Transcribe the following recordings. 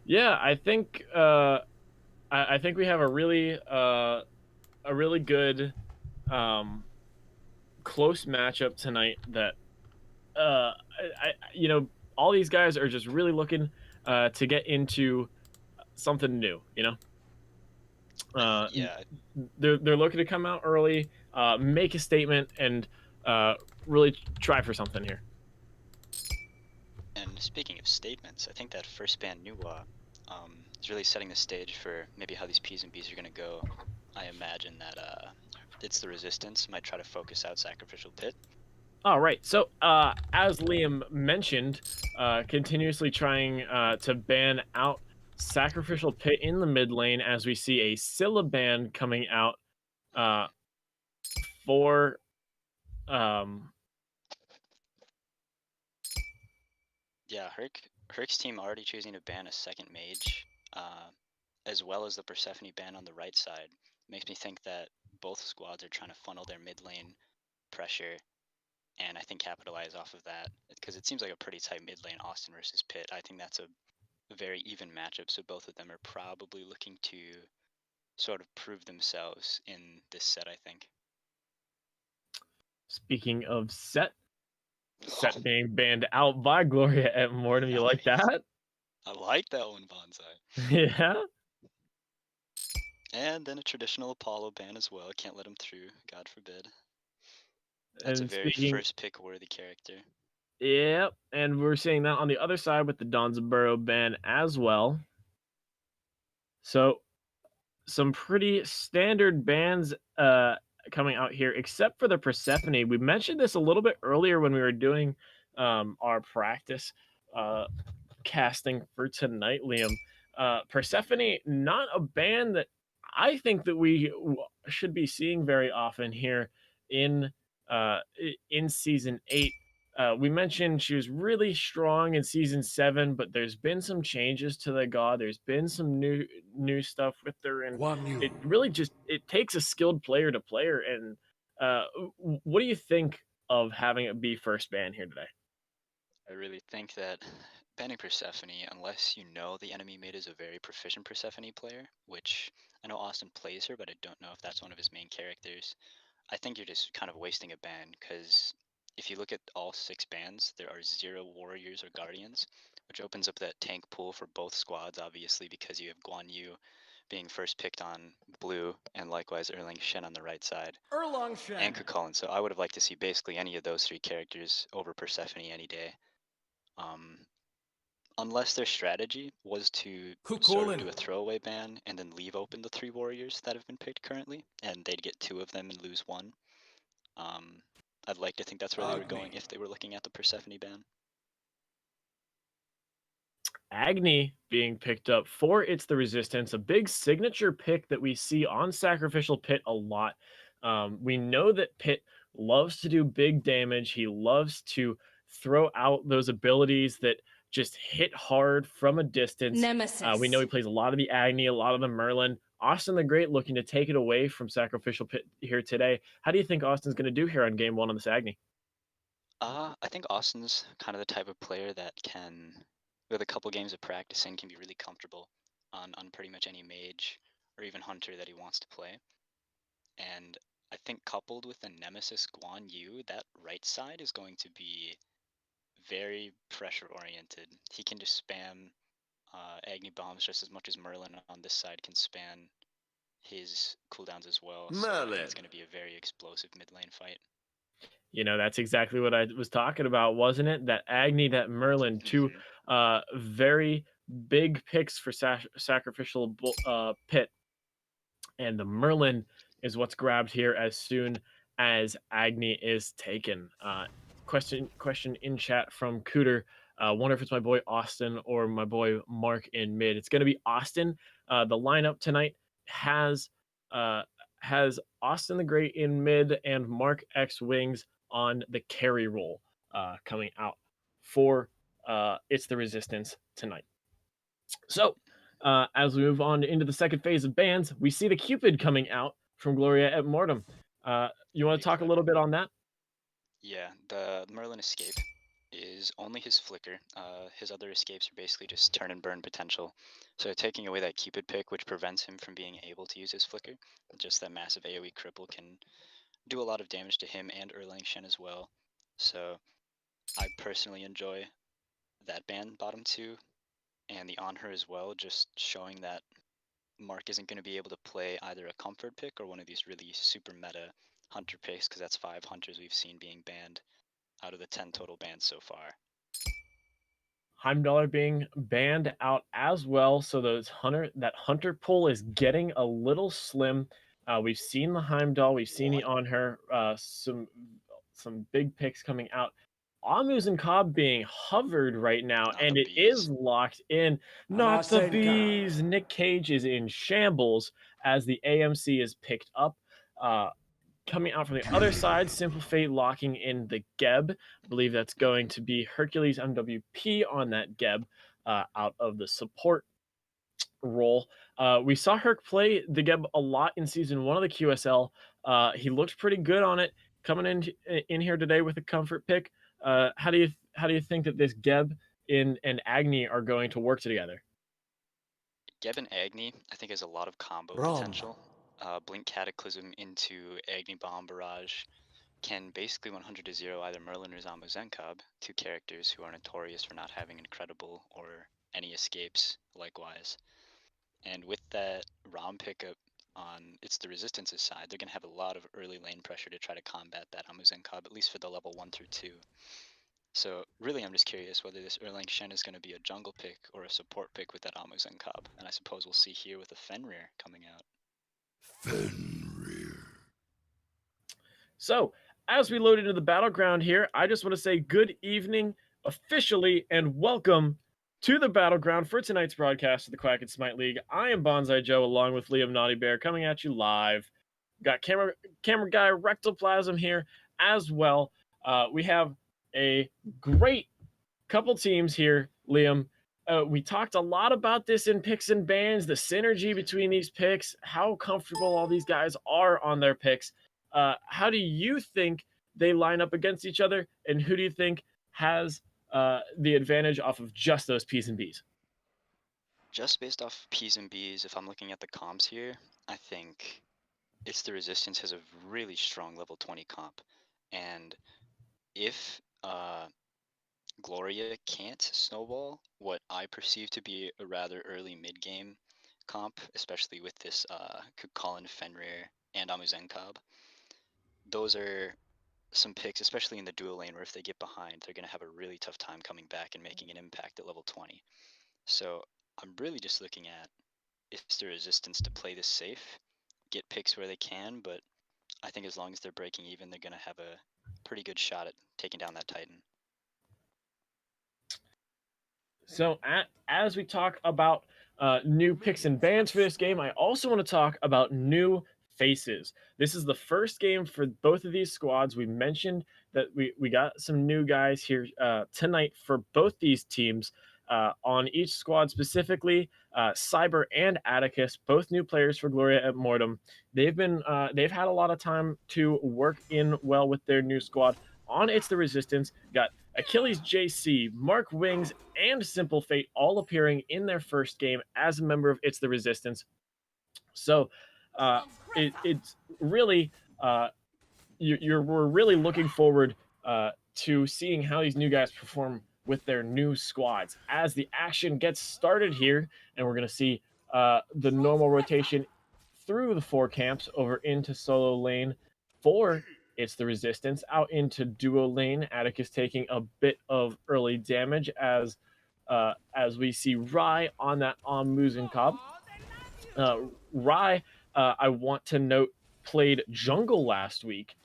Yeah, I think we have a really good um, close matchup tonight. That you know, all these guys are just really looking to get into something new. Uh, Yeah, they're looking to come out early, make a statement, and really try for something here. and speaking of statements, I think that first band Nuwa is really setting the stage for maybe how these P's and B's are going to go. I imagine that it's the Resistance might try to focus out Sacrificial Pit. All right. So, as Liam mentioned, continuously trying to ban out Sacrificial Pit in the mid lane as we see a Scylla ban coming out uh, for. Um, Yeah, Herc's team already choosing to ban a second mage, as well as the Persephone ban on the right side. Makes me think that both squads are trying to funnel their mid lane pressure and I think capitalize off of that because it seems like a pretty tight mid lane Austin versus Pitt. I think that's a very even matchup, so both of them are probably looking to sort of prove themselves in this set, I think. Speaking of set being banned out by Gloria at Mortem. You like Nice. that? I like that one, Bonsai. Yeah. And then a traditional Apollo ban as well. Can't let him through, God forbid. That's a And very speaking, first pick worthy character. yeah, and we're seeing that on the other side with the Donzaburo ban as well. So some pretty standard bans coming out here, except for the Persephone. We mentioned this a little bit earlier when we were doing our practice uh, casting for tonight, Liam. Persephone, not a band that I think that we should be seeing very often here in in season 8. We mentioned she was really strong in season 7, but there's been some changes to the god. There's been some new stuff with her, and it really just it takes a skilled player to play her. And what do you think of having it be first ban here today? I really think that banning Persephone, unless you know the enemy mid is a very proficient Persephone player, which I know Austin plays her, but I don't know if that's one of his main characters. I think you're just kind of wasting a ban because if you look at all 6 bans, there are 0 warriors or guardians, which opens up that tank pool for both squads, obviously, because you have Guan Yu being first picked on blue, and likewise Erlang Shen on the right side, and Kukulkan. So I would have liked to see basically any of those 3 characters over Persephone any day. Um, unless their strategy was to sort of do a throwaway ban and then leave open the 3 warriors that have been picked currently, and they'd get 2 of them and lose 1. Um, I'd like to think that's where they were going if they were looking at the Persephone ban. Agni being picked up for It's the Resistance, a big signature pick that we see on Sacrificial Pit a lot. We know that Pit loves to do big damage. He loves to throw out those abilities that just hit hard from a distance. We know Nemesis. he plays a lot of the Agni, a lot of the Merlin. Austin the Great looking to take it away from Sacrificial Pit here today. How do you think Austin's going to do here on game 1 on this Agni? I think Austin's kind of the type of player that can, with a couple games of practicing, can be really comfortable on pretty much any mage or even hunter that he wants to play. And I think coupled with the Nemesis Guan Yu, that right side is going to be very pressure oriented. He can just spam Agni bombs just as much as Merlin on this side can spam his cooldowns as well. So I think it's going to be a very explosive mid lane fight. That's exactly what I was talking about, wasn't it? That Agni, that Merlin, two Mm-hmm. very big picks for Sacrificial Pit. And the Merlin is what's grabbed here as soon as Agni is taken. Question in chat from Cooter. Wonder if it's my boy Austin or my boy Mark in mid. It's going to be Austin. The lineup tonight has uh, has Austin the Great in mid and MARCxWINGS on the carry role coming out for It's the Resistance tonight. So, as we move on into the second phase of bans, we see the Cupid coming out from Gloria at Mortem. You want Pretty to talk a little clever. bit on that? Yeah, the Merlin escape is only his flicker. His other escapes are basically just turn and burn potential. So taking away that Cupid pick, which prevents him from being able to use his flicker, just that massive AoE cripple can do a lot of damage to him and Erlang Shen as well. So I personally enjoy that ban bottom 2 and the on her as well, just showing that Mark isn't going to be able to play either a comfort pick or one of these really super meta hunter picks, because that's 5 hunters we've seen being banned out of the 10 total bans so far. Heimdall being banned out as well, so that hunter pool is getting a little slim. We've seen the Heimdall, we've seen the on her, some big picks coming out. Amu's and Cobb being hovered right now, Not and the it is bees. locked in. Not the bees. Nick Cage is in shambles as the AMC is picked up. Coming out from the other side, Simpl Fate locking in the Geb. I believe that's going to be HerculesMWP on that Geb out of the support role. We saw Herc play the Geb a lot in season 1 of the QSL. He looked pretty good on it. Coming in here today with a comfort pick. How do you think that this Geb and Agni are going to work together? Geb and Agni, I think, has a lot of combo potential. Blink Cataclysm into Agni Bomb Barrage can basically 100 to 0 either Merlin or Zamozenkob, 2 characters who are notorious for not having incredible or any escapes likewise. And with that ROM pickup on the Resistance's side, they're going to have a lot of early lane pressure to try to combat that Zamozenkob, at least for the level 1 through 2. So really, I'm just curious whether this Erlang Shen is going to be a jungle pick or a support pick with that Zamozenkob, and I suppose we'll see here with a Fenrir coming out. Fenrir. So, as we load into the battleground here, I just want to say good evening officially and welcome to the battleground for tonight's broadcast of the Quack and Smite League. I am Bonzaijoe along with LiamNaughtyBear coming at you live. Got camera guy Rektalplasm here as well. We have a great couple teams here, Liam. We talked a lot about this in picks and bans, the synergy between these picks, how comfortable all these guys are on their picks. How do you think they line up against each other, and who do you think has the advantage off of just those P's and B's? Just based off P's and B's, if I'm looking at the comps here, I think the Resistance has a really strong level 20 comp. And if Gloria can't snowball what I perceive to be a rather early mid-game comp, especially with this Colin Fenrir and Zamozenkob, those are some picks, especially in the dual lane, where if they get behind, they're going to have a really tough time coming back and making an impact at level 20. So I'm really just looking at the Resistance to play this safe, get picks where they can, but I think as long as they're breaking even, they're going to have a pretty good shot at taking down that Titan. So as we talk about new picks and bans for this game, I also want to talk about new faces. This is the first game for both of these squads. We mentioned that we got some new guys here tonight for both these teams. On each squad specifically, Cyber and Atticus, both new players for Gloria at Mortem. They've had a lot of time to work in well with their new squad. On It's the Resistance, got Achilles JC, MARCxWINGS, and Simpl Fate all appearing in their first game as a member of It's the Resistance. So it's really we're really looking forward to seeing how these new guys perform with their new squads as the action gets started here, and we're going to see the normal rotation through the 4 camps over into solo lane for It's the Resistance, out into duo lane. Atticus taking a bit of early damage as we see Rye on that Zamozenkob. Rye, I want to note, played jungle last week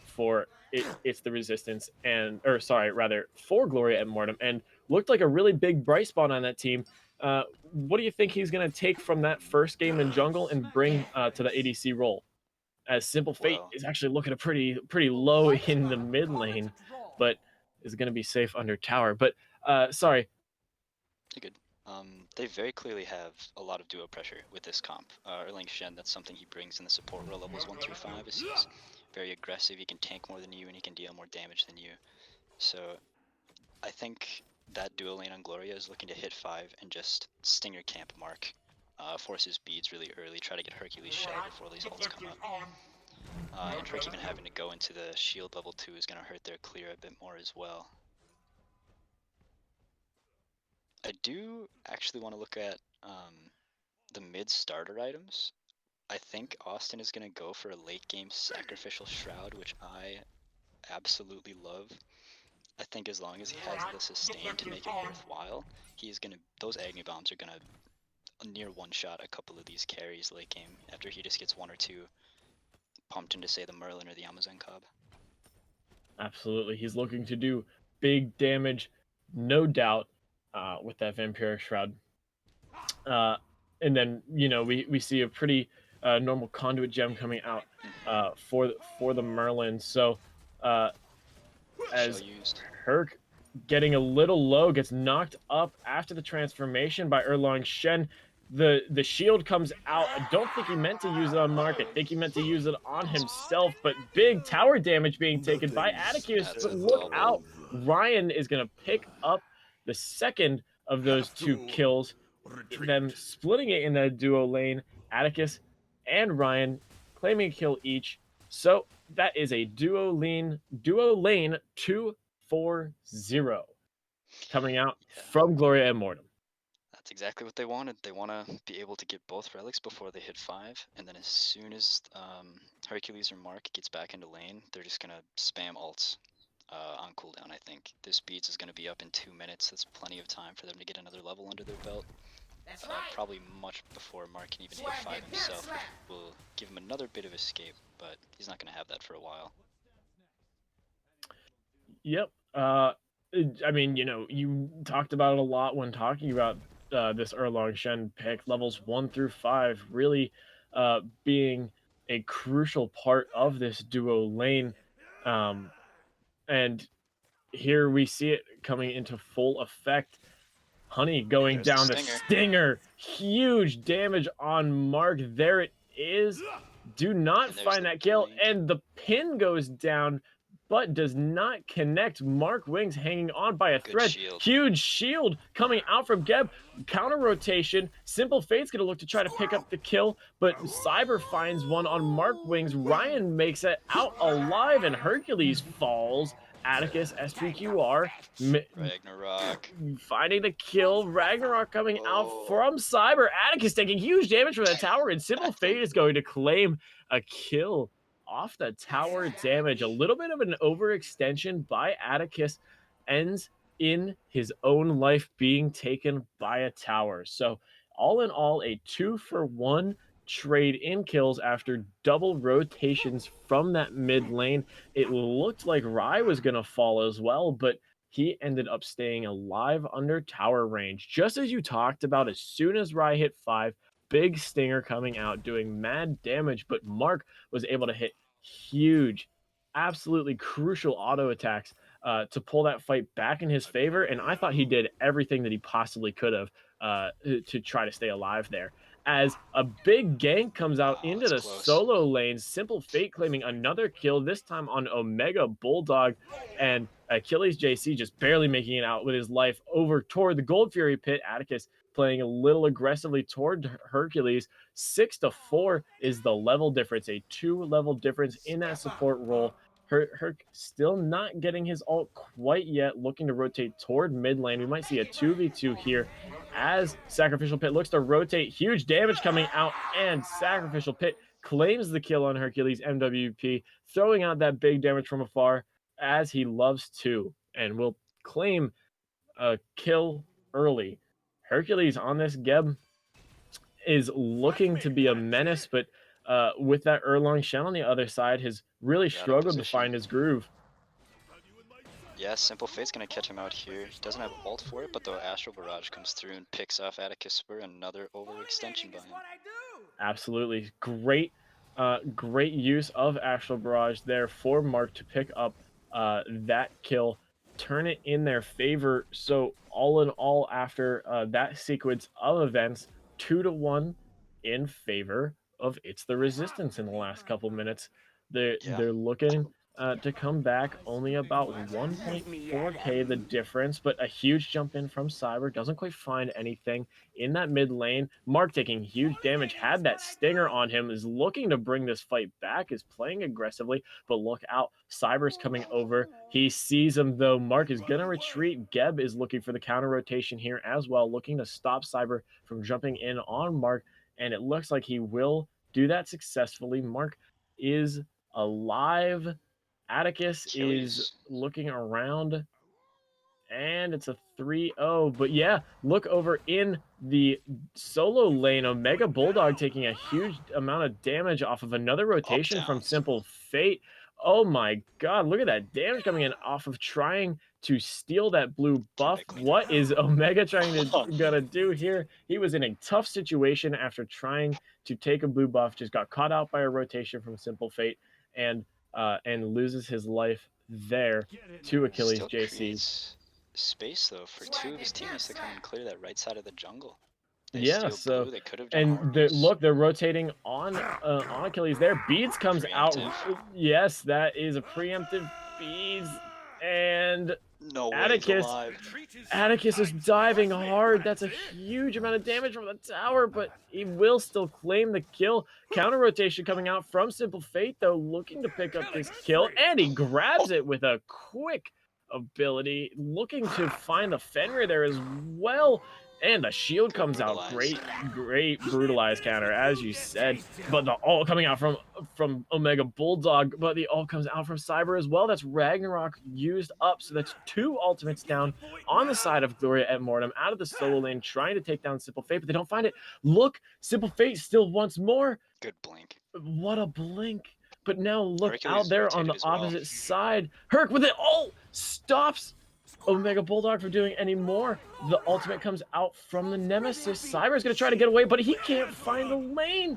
for It's the Resistance, for Gloria at Mortem, and looked like a really big bright spot on that team. What do you think he's going to take from that first game in jungle and bring to the ADC role? As Simpl Fate is actually looking pretty low in the mid lane, but is going to be safe under tower. But sorry. Good. They very clearly have a lot of duo pressure with this comp. Erlang Shen, that's something he brings in the support role levels 1 through 5, is he's very aggressive, he can tank more than you, and he can deal more damage than you. So I think that duo lane on Gloria is looking to hit 5 and just stinger camp Mark. Force his beads really early, try to get Hercules shell before these ults come up. And Herc even having to go into the shield level 2 is going to hurt their clear a bit more as well. I do actually want to look at the mid starter items. I think Austin is going to go for a late game sacrificial shroud, which I absolutely love. I think as long as he has the sustain to make it worthwhile, he's gonna. Those Agni bombs are gonna near one shot a couple of these carries late game after he just gets 1 or 2 pumped into, say, the Merlin or the Amazon Cobb. Absolutely, he's looking to do big damage, no doubt, with that Vampiric Shroud. And then we see a pretty normal conduit gem coming out for the Merlin. So Shell as used. Herc getting a little low, gets knocked up after the transformation by Erlang Shen. The shield comes out. I don't think he meant to use it on Mark. I think he meant to use it on himself, but big tower damage being taken by Atticus. That's But a look double. out. Ryan is going to pick up the second of those 2 kills, them splitting it in that duo lane. Atticus and Ryan claiming a kill each. So that is a duo lane 2-4-0 coming out from Gloria and Mortem. That's exactly what they wanted. They want to be able to get both relics before they hit 5, and then as soon as Hercules or Mark gets back into lane, they're just gonna spam ults on cooldown. I think this beats is gonna be up in 2 minutes. That's plenty of time for them to get another level under their belt. Probably much before Mark can even hit 5 himself, which will give him another bit of escape, but he's not gonna have that for a while. Yep. I mean, you talked about it a lot when talking about this Erlang Shen pick, levels 1 through 5, really being a crucial part of this duo lane. And here we see it coming into full effect. Honey going There's the down the stinger. Huge damage on Mark. There it is. Do not find that kill. And the pin goes down, but does not connect. MARCxWINGS hanging on by a thread. Huge shield coming out from Geb. Counter rotation. Simpl Fate's going to look to try to pick up the kill, but Cyber finds one on MARCxWINGS. Ryan makes it out alive, and Hercules falls. Atticus, SPQR, Ragnarok finding the kill. Ragnarok coming out from Cyber. Atticus taking huge damage from the tower, and Simpl Fate is going to claim a kill off the tower damage. A little bit of an overextension by Atticus ends in his own life being taken by a tower. So all in all, a 2-for-1 trade in kills after double rotations from that mid lane. It looked like Rai was going to fall as well, but he ended up staying alive under tower range. Just as you talked about, as soon as Rai hit 5, big stinger coming out, doing mad damage, but Mark was able to hit huge, absolutely crucial auto attacks to pull that fight back in his favor, and I thought he did everything that he possibly could have to try to stay alive there. As a big gank comes out into the solo lane, Simpl Fate claiming another kill, this time on Omega Bulldog, and Achilles JC just barely making it out with his life over toward the Gold Fury pit. Atticus playing a little aggressively toward Hercules. 6-4 is the level difference, a 2-level difference in that support role. Herc still not getting his ult quite yet, looking to rotate toward mid lane. We might see a 2v2 here as SacrificialPit looks to rotate. Huge damage coming out, and SacrificialPit claims the kill on HerculesMWP, throwing out that big damage from afar as he loves to, and will claim a kill early. Hercules on this Geb is looking to be a menace, but with that Erlang Shen on the other side, has really struggled to find his groove. Yeah, Simpl Fate's gonna catch him out here. He doesn't have ult for it, but the Astral Barrage comes through and picks off Atticus for another overextension by him. Absolutely. Great use of Astral Barrage there for Mark to pick up that kill, turn it in their favor. So all in all, after that sequence of events, 2-1 in favor of It's the Resistance in the last couple minutes. They're looking to come back, only about 1.4k the difference, but a huge jump in from Cyber. Doesn't quite find anything in that mid lane. Mark taking huge damage, had that stinger on him, is looking to bring this fight back, is playing aggressively, but look out. Cyber's coming over. He sees him though. Mark is going to retreat. Geb is looking for the counter rotation here as well, looking to stop Cyber from jumping in on Mark, and it looks like he will do that successfully. Mark is alive. Atticus is Achilles. looking around, and it's a 3-0. But yeah, look over in the solo lane. Omega Bulldog taking a huge amount of damage off of another Up rotation from downs. Simpl Fate. Oh my god, look at that damage coming in off of trying to steal that blue Keep buff. it clean. What is Omega trying to gonna do here? He was in a tough situation after trying to take a blue buff, just got caught out by a rotation from Simpl Fate, and loses his life there to Achilles Still JC. creates space though for two of his teammates to come and clear that right side of the jungle. They Yeah, steal so blue. They could have done look, they're rotating on Achilles there. Beads comes out. preemptive. Yes, that is a preemptive Beads, and No way he's Atticus alive. Atticus is diving hard. That's a huge amount of damage from the tower, but he will still claim the kill. Counter rotation coming out from Simpl Fate, though, looking to pick up this kill, and he grabs it with a quick ability, looking to find the Fenrir there as well. And the shield Good comes out. brutalize. Great brutalized counter, as you said. But the ult coming out from Omega Bulldog, but the ult comes out from Cyber as well. That's Ragnarok used up, so that's 2 ultimates down on the side of Gloria and Mortem, out of the solo lane, trying to take down Simpl Fate, but they don't find it. Look, Simpl Fate still wants more. Good blink. What a blink. But now look Hercules out there on the rotated as well. opposite side. Herc with it all stops Omega Bulldog from doing any more. The ultimate comes out from the Nemesis. Cyber's going to try to get away, but he can't find the lane.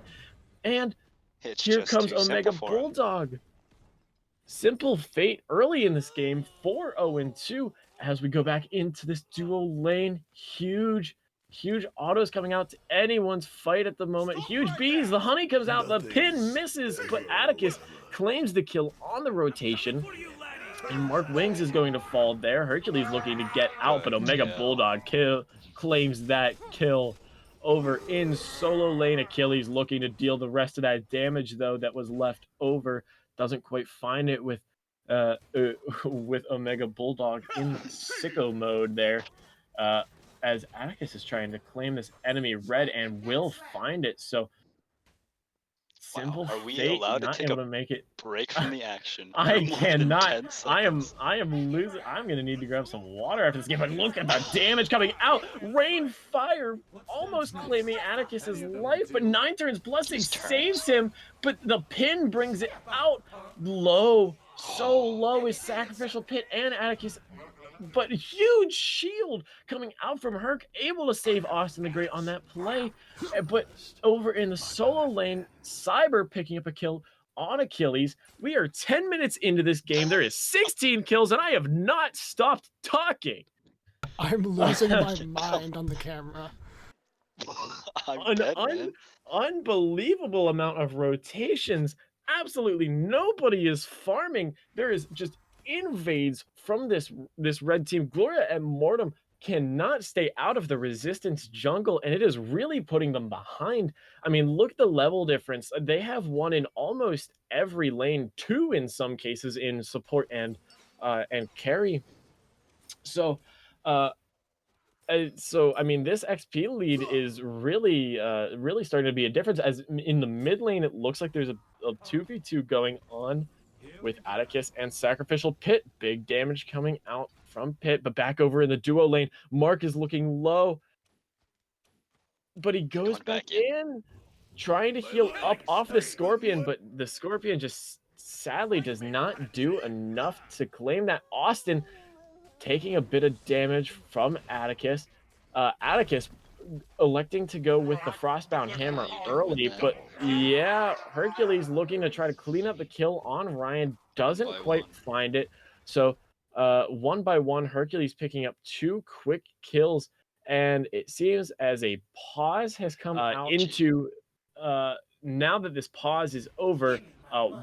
And It's here just comes too simple Omega for him. Bulldog. Simpl Fate early in this game, 4-0-2 as we go back into this duo lane. Huge autos coming out to anyone's fight at the moment. Huge bees. The honey comes out. The pin misses, but Atticus claims the kill on the rotation. And MARCxWINGS is going to fall there. Hercules looking to get out, but Omega Bulldog claims that kill over in solo lane. Achilles looking to deal the rest of that damage, though, that was left over. Doesn't quite find it with Omega Bulldog in sicko mode there. As Atticus is trying to claim this enemy red and will find it. So Simpl Are we Fate allowed to not take able a to make it. break from the action? I for more cannot. Than 10 I seconds? am losing. I'm gonna need to grab some water after this game. But look at the damage coming out. Rain fire almost claiming Atticus's life, but 9 turns blessing saves him. But the pin brings it out low. So low is SacrificialPit and Atticus. But huge shield coming out from Herc, able to save Austin the Great on that play. But over in the solo lane, Cyber picking up a kill on Achilles. We are 10 minutes into this game. There is 16 kills, and I have not stopped talking. I'm losing my mind on the camera. I'm dead, man. Unbelievable amount of rotations. Absolutely nobody is farming. There is just invades from this red team. Gloria and Mortem cannot stay out of the resistance jungle, and it is really putting them behind. I mean, look at the level difference. They have one in almost every lane, 2 in some cases in support and carry. So I mean, this XP lead is really starting to be a difference. As in the mid lane, it looks like there's a 2v2 going on with Atticus and SacrificialPit. Big damage coming out from Pit, but back over in the duo lane, Mark is looking low, but he goes back in, trying to heal up off the Scorpion, but the Scorpion just sadly does not do enough to claim that. Austin taking a bit of damage from Atticus. Atticus electing to go with the Frostbound Hammer early, but yeah, Hercules looking to try to clean up the kill on Ryan, doesn't quite find it. So one by one, Hercules picking up 2 quick kills, and it seems as a pause has come out into now that this pause is over,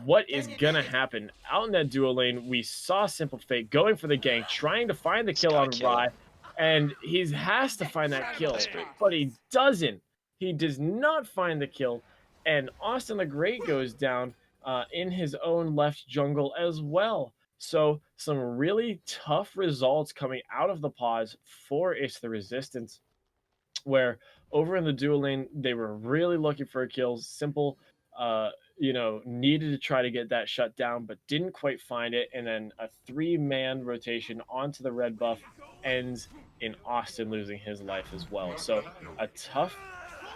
what is gonna happen out in that duo lane. We saw Simple Fate going for the gank, trying to find the He's kill gotta on kill Rye, it. and he has to find that kill, Desperate. but he doesn't. He does not find the kill, and Austin the Great goes down in his own left jungle as well. So some really tough results coming out of the pause for It's the Resistance, where over in the dual lane they were really looking for a kill. Simpl, needed to try to get that shut down, but didn't quite find it. And then a 3-man rotation onto the red buff ends in Austin losing his life as well. So a tough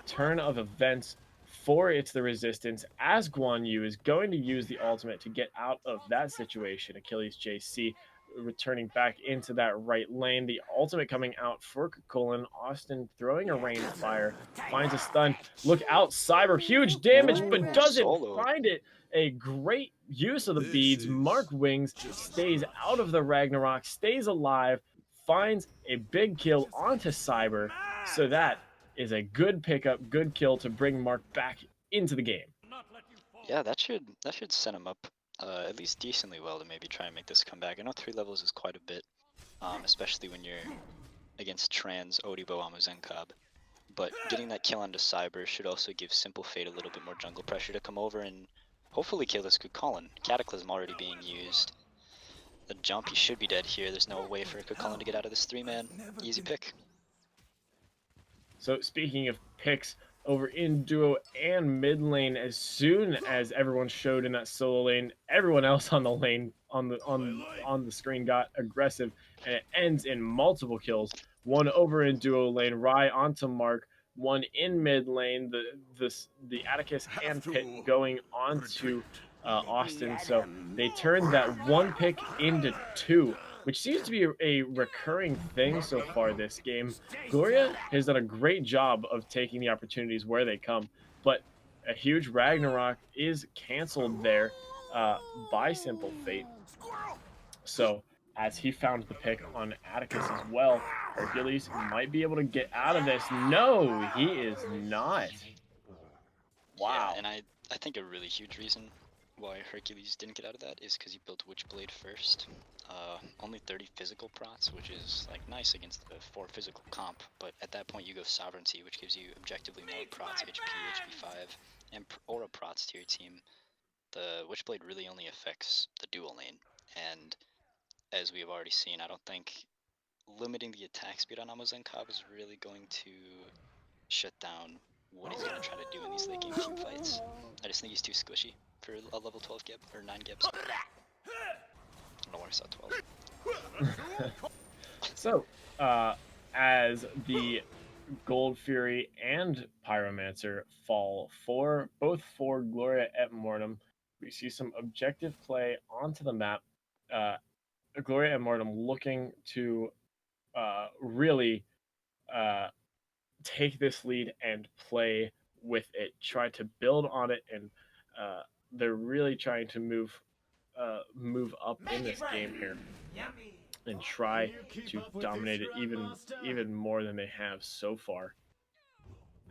turn of events for It's the Resistance, as Guan Yu is going to use the ultimate to get out of that situation. Achilles JC returning back into that right lane. The ultimate coming out for Colin. Austin throwing a rain fire, finds a stun. Look out, Cyber, huge damage, but Ooh, doesn't soloed. find it. A great use of the beads. MARCxWINGS stays out of the Ragnarok, stays alive, finds a big kill onto Cyber. So that is a good pickup, good kill to bring Mark back into the game. Yeah, that should set him up at least decently well to maybe try and make this comeback. I know 3 levels is quite a bit, especially when you're against trans Odibo Amazenkab. But getting that kill onto Cyber should also give Simple Fate a little bit more jungle pressure to come over and hopefully kill this Kukulkan. Cataclysm already being used. The jump, he should be dead here. There's no way for Kukulkan to get out of this 3-man. Easy pick. So speaking of picks, over in duo and mid lane, as soon as everyone showed in that solo lane, everyone else on the lane on the screen got aggressive, and it ends in multiple kills. One over in duo lane, Rye onto Mark. One in mid lane, the Atticus and Pit going onto Austin. So they turned that one pick into 2, which seems to be a recurring thing so far this game. Gloria has done a great job of taking the opportunities where they come, but a huge Ragnarok is canceled there by Simple Fate. So as he found the pick on Atticus as well, Hercules might be able to get out of this. No, he is not. Wow. Yeah, and I think a really huge reason why Hercules didn't get out of that is because he built Witchblade first. Only 30 physical prots, which is like nice against the 4 physical comp, but at that point you go Sovereignty, which gives you objectively more prots, HP, HP5, and aura prots to your team. The Witchblade really only affects the dual lane, and as we have already seen, I don't think limiting the attack speed on Amazenkab is really going to shut down what he's going to try to do in these late game team fights. I just think he's too squishy for a level 12 Geb, or 9 Gebs. I don't know why I saw 12. So, as the Gold Fury and Pyromancer fall both for Gloria at Mortem, we see some objective play onto the map. Gloria and Mortem looking to really take this lead and play with it, try to build on it, and they're really trying to move up in this game here and try to dominate it even more than they have so far.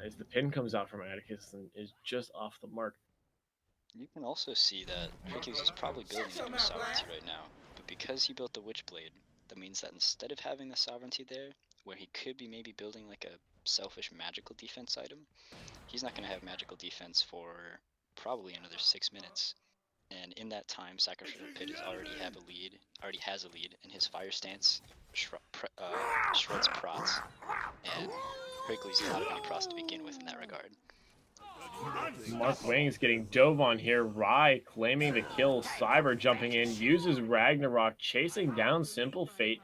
As the pin comes out from Atticus and is just off the mark. You can also see that Hercules is probably building into his Sovereignty right now, but because he built the Witchblade, that means that instead of having the Sovereignty there, where he could be maybe building like a selfish magical defense item, he's not going to have magical defense for probably another 6 minutes. And in that time, SacrificialPit already has a lead, and his fire stance shreds prots, and Hercules does not have any prots to begin with in that regard. MARCxWINGS getting dove on here. Rye claiming the kill. Cyber jumping in, uses Ragnarok, chasing down Simple Fate.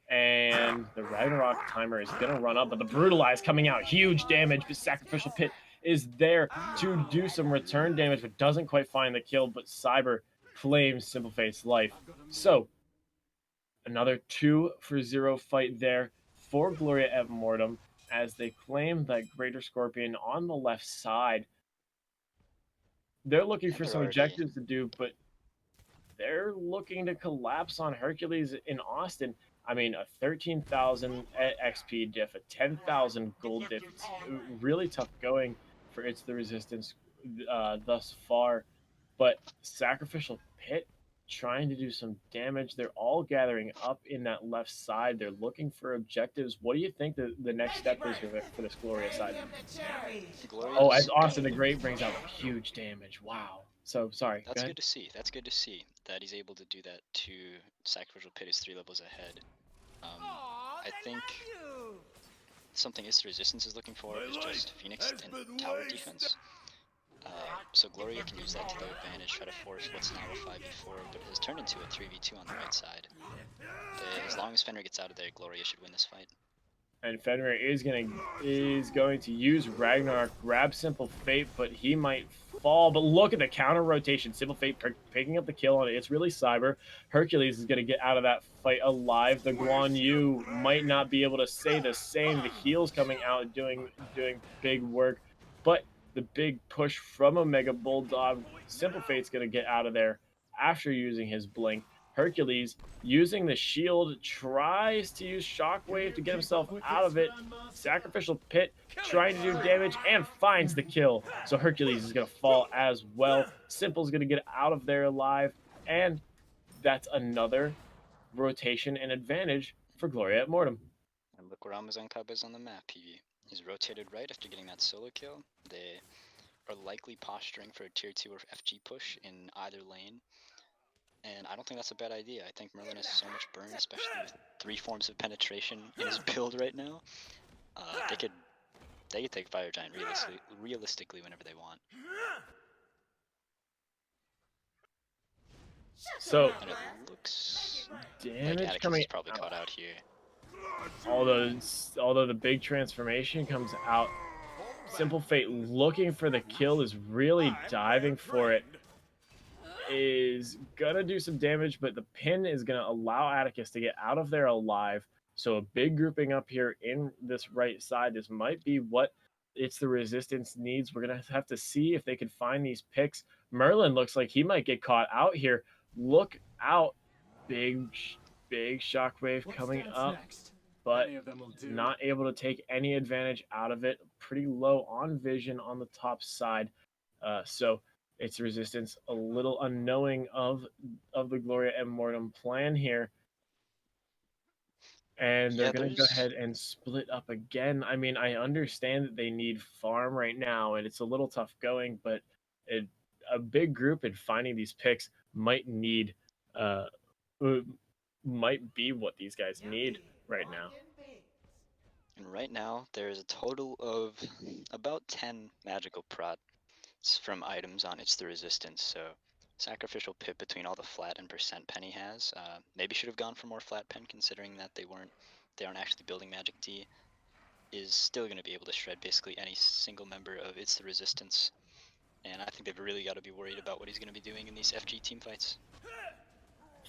And the Ragnarok timer is going to run up, but the Brutalize coming out. Huge damage, but SacrificialPit is there to do some return damage, but doesn't quite find the kill. But Cyber claims Simple Fate's life. So, another 2-for-0 fight there for Gloria at Mortem as they claim that Greater Scorpion on the left side. They're looking for some objectives to do, but they're looking to collapse on Hercules in Austin. I mean, a 13,000 XP diff, a 10,000 gold diff. It's really tough going for It's the Resistance thus far. but Sacrificial Pit trying to do some damage. They're all gathering up in that left side. They're looking for objectives. What do you think the next step is for this Gloria side? Oh, as Gloria's Austin the gonna. Great brings out huge damage. Wow. So, sorry, go That's ahead. good to see. That's good to see that he's able to do that to Sacrificial Pit is 3 levels ahead. I think something Is Resistance is looking for is just Phoenix and tower defense. So Gloria can use that to their advantage, try to force what's now a 5v4, but it has turned into a 3v2 on the right side. As long as Fenrir gets out of there, Gloria should win this fight. And Fenrir is going to use Ragnarok, grab Simpl Fate, but he might fall. But look at the counter rotation. Simpl Fate picking up the kill on it. ItsReallyCyber. Hercules is going to get out of that fight alive. The Guan Yu might not be able to say the same. The heals coming out doing big work, but the big push from Omega Bulldog. Simpl Fate's going to get out of there after using his blink. Hercules, using the shield, tries to use Shockwave to get himself out of it. Sacrificial Pit trying to do damage and finds the kill. So Hercules is going to fall as well. Simpl's going to get out of there alive. And that's another rotation and advantage for Gloria at Mortem. And look where Amazon Cub is on the map, PV. He's rotated right after getting that solo kill. They are likely posturing for a tier 2 or FG push in either lane. And I don't think that's a bad idea. I think Merlin has so much burn, especially with 3 forms of penetration in his build right now. They could take Fire Giant realistically whenever they want. So and it looks damage like Atticus coming is probably caught out here. Although the big transformation comes out, Simpl Fate looking for the kill is really diving for it. Is gonna do some damage, but the pin is gonna allow Atticus to get out of there alive. So a big grouping up here in this right side. This might be what It's the Resistance needs. We're gonna have to see if they can find these picks. Merlin looks like he might get caught out here. Look out. Big shockwave coming up. But not able to take any advantage out of it. Pretty low on vision on the top side. So It's Resistance a little unknowing of the Gloria and Mortem plan here. And they're going to go ahead and split up again. I mean, I understand that they need farm right now, and it's a little tough going, but a big group and finding these picks might be what these guys need right now. And right now, there's a total of about 10 magical prots from items on It's the Resistance, so Sacrificial Pit between all the flat and percent pen he has, maybe should have gone for more flat pen considering that they aren't actually building Magic D, is still going to be able to shred basically any single member of It's the Resistance, and I think they've really got to be worried about what he's going to be doing in these FG team fights.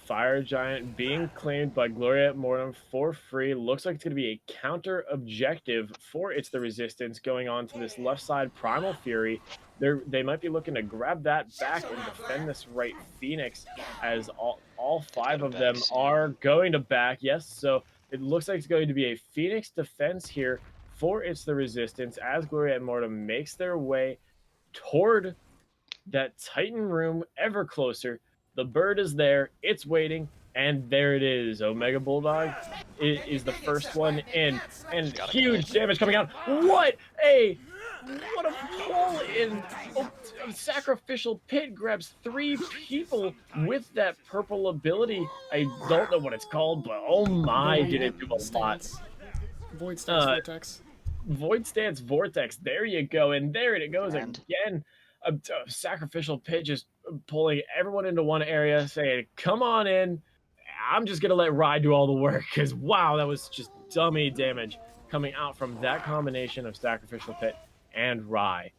Fire Giant being claimed by Gloria at Mortem for free. Looks like it's going to be a counter objective for It's the Resistance going on to this left side Primal Fury. They might be looking to grab that back and defend this right Phoenix, as all 5 of them are going to back. Yes, so it looks like it's going to be a Phoenix defense here for It's the Resistance as Gloria at Mortem makes their way toward that Titan room ever closer. The bird is there, it's waiting, and there it is. Omega Bulldog is the first one in, and huge damage coming out. What a pull in! Sacrificial Pit grabs 3 people with that purple ability. I don't know what it's called, but oh my, did it do a lot. Void Stance Vortex. Void Stance Vortex. There you go, and there it goes again. Sacrificial Pit just pulling everyone into one area, saying, come on in. I'm just going to let Rye do all the work, because wow, that was just dummy damage coming out from that combination of Sacrificial Pit and Rye.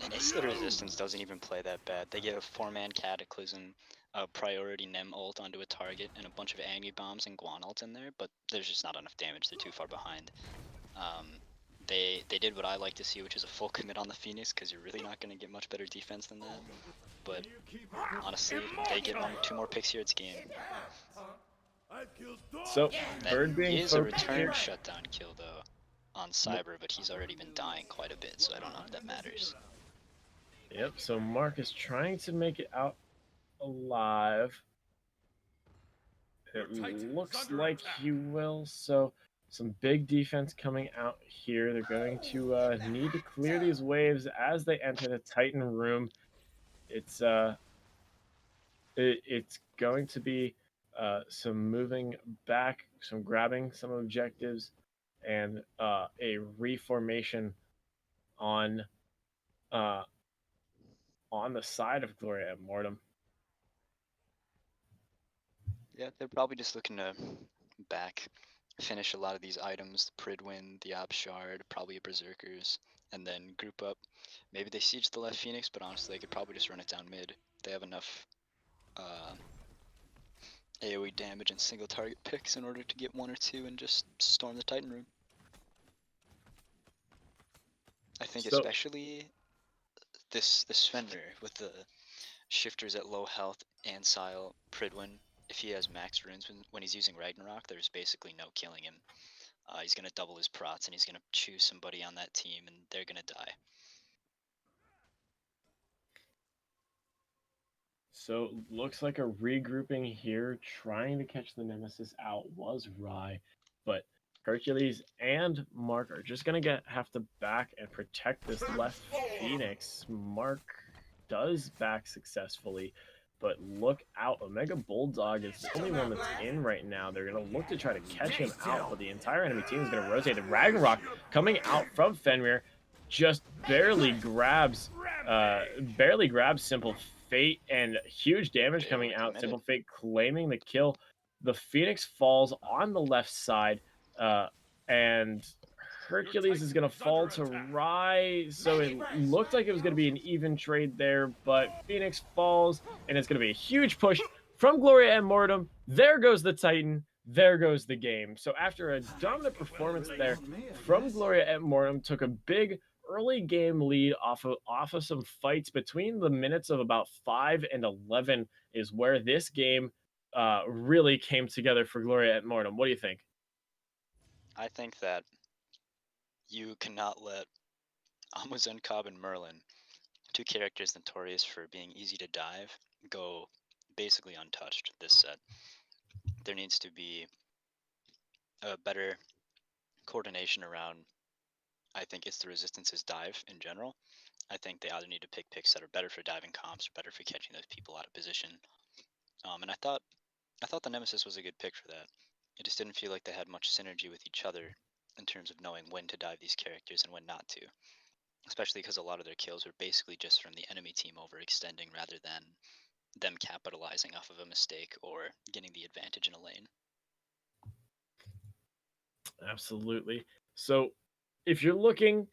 And It's the Resistance doesn't even play that bad. They get a 4-man Cataclysm, a priority Nem ult onto a target, and a bunch of Agni Bombs and Guan ult in there, but there's just not enough damage. They're too far behind. They did what I like to see, which is a full commit on the Phoenix, because you're really not going to get much better defense than that. But honestly, if they get 2 more picks here, it's game. So Bird being is a return shutdown kill though on Cyber, but he's already been dying quite a bit, so I don't know if that matters. Yep, so Mark is trying to make it out alive. It looks like he will, so some big defense coming out here. They're going to need to clear these waves as they enter the Titan room. It's it's going to be some moving back, some grabbing some objectives, and a reformation on uh, on the side of Gloria and Mortem. Yeah, they're probably just looking to finish a lot of these items, the Pridwin, the Abshard, probably a Berserkers, and then group up. Maybe they siege the left Phoenix, but honestly, they could probably just run it down mid. They have enough AoE damage and single target picks in order to get 1 or 2 and just storm the Titan room. I think especially this Fenrir with the shifters at low health, Ansile, Pridwin, if he has max runes when he's using Ragnarok, there's basically no killing him. He's going to double his prots and he's going to choose somebody on that team and they're going to die. So looks like a regrouping here, trying to catch the Nemesis out was Rye, but Hercules and Mark are just gonna have to back and protect this left Phoenix. Mark does back successfully, but look out, Omega Bulldog is the only one that's in right now. They're gonna look to try to catch him out, but the entire enemy team is gonna rotate. And Ragnarok coming out from Fenrir just barely grabs Simpl Fate, and huge damage coming out. Simpl Fate claiming the kill. The Phoenix falls on the left side, and Hercules is going to fall to Rye. So it looked like it was going to be an even trade there, but Phoenix falls, and it's going to be a huge push from Gloria and Mortem. There goes the Titan. There goes the game. So after a dominant performance there from Gloria and Mortem, took a big early game lead off of some fights between the minutes of about 5 and 11 is where this game really came together for Gloria and Mortem. What do you think? I think that you cannot let Amazon Cobb and Merlin, 2 characters notorious for being easy to dive, go basically untouched this set. There needs to be a better coordination around, I think it's the Resistance's dive in general. I think they either need to pick picks that are better for diving comps or better for catching those people out of position. And I thought the Nemesis was a good pick for that. It just didn't feel like they had much synergy with each other in terms of knowing when to dive these characters and when not to. Especially because a lot of their kills were basically just from the enemy team overextending rather than them capitalizing off of a mistake or getting the advantage in a lane. Absolutely. So if you're looking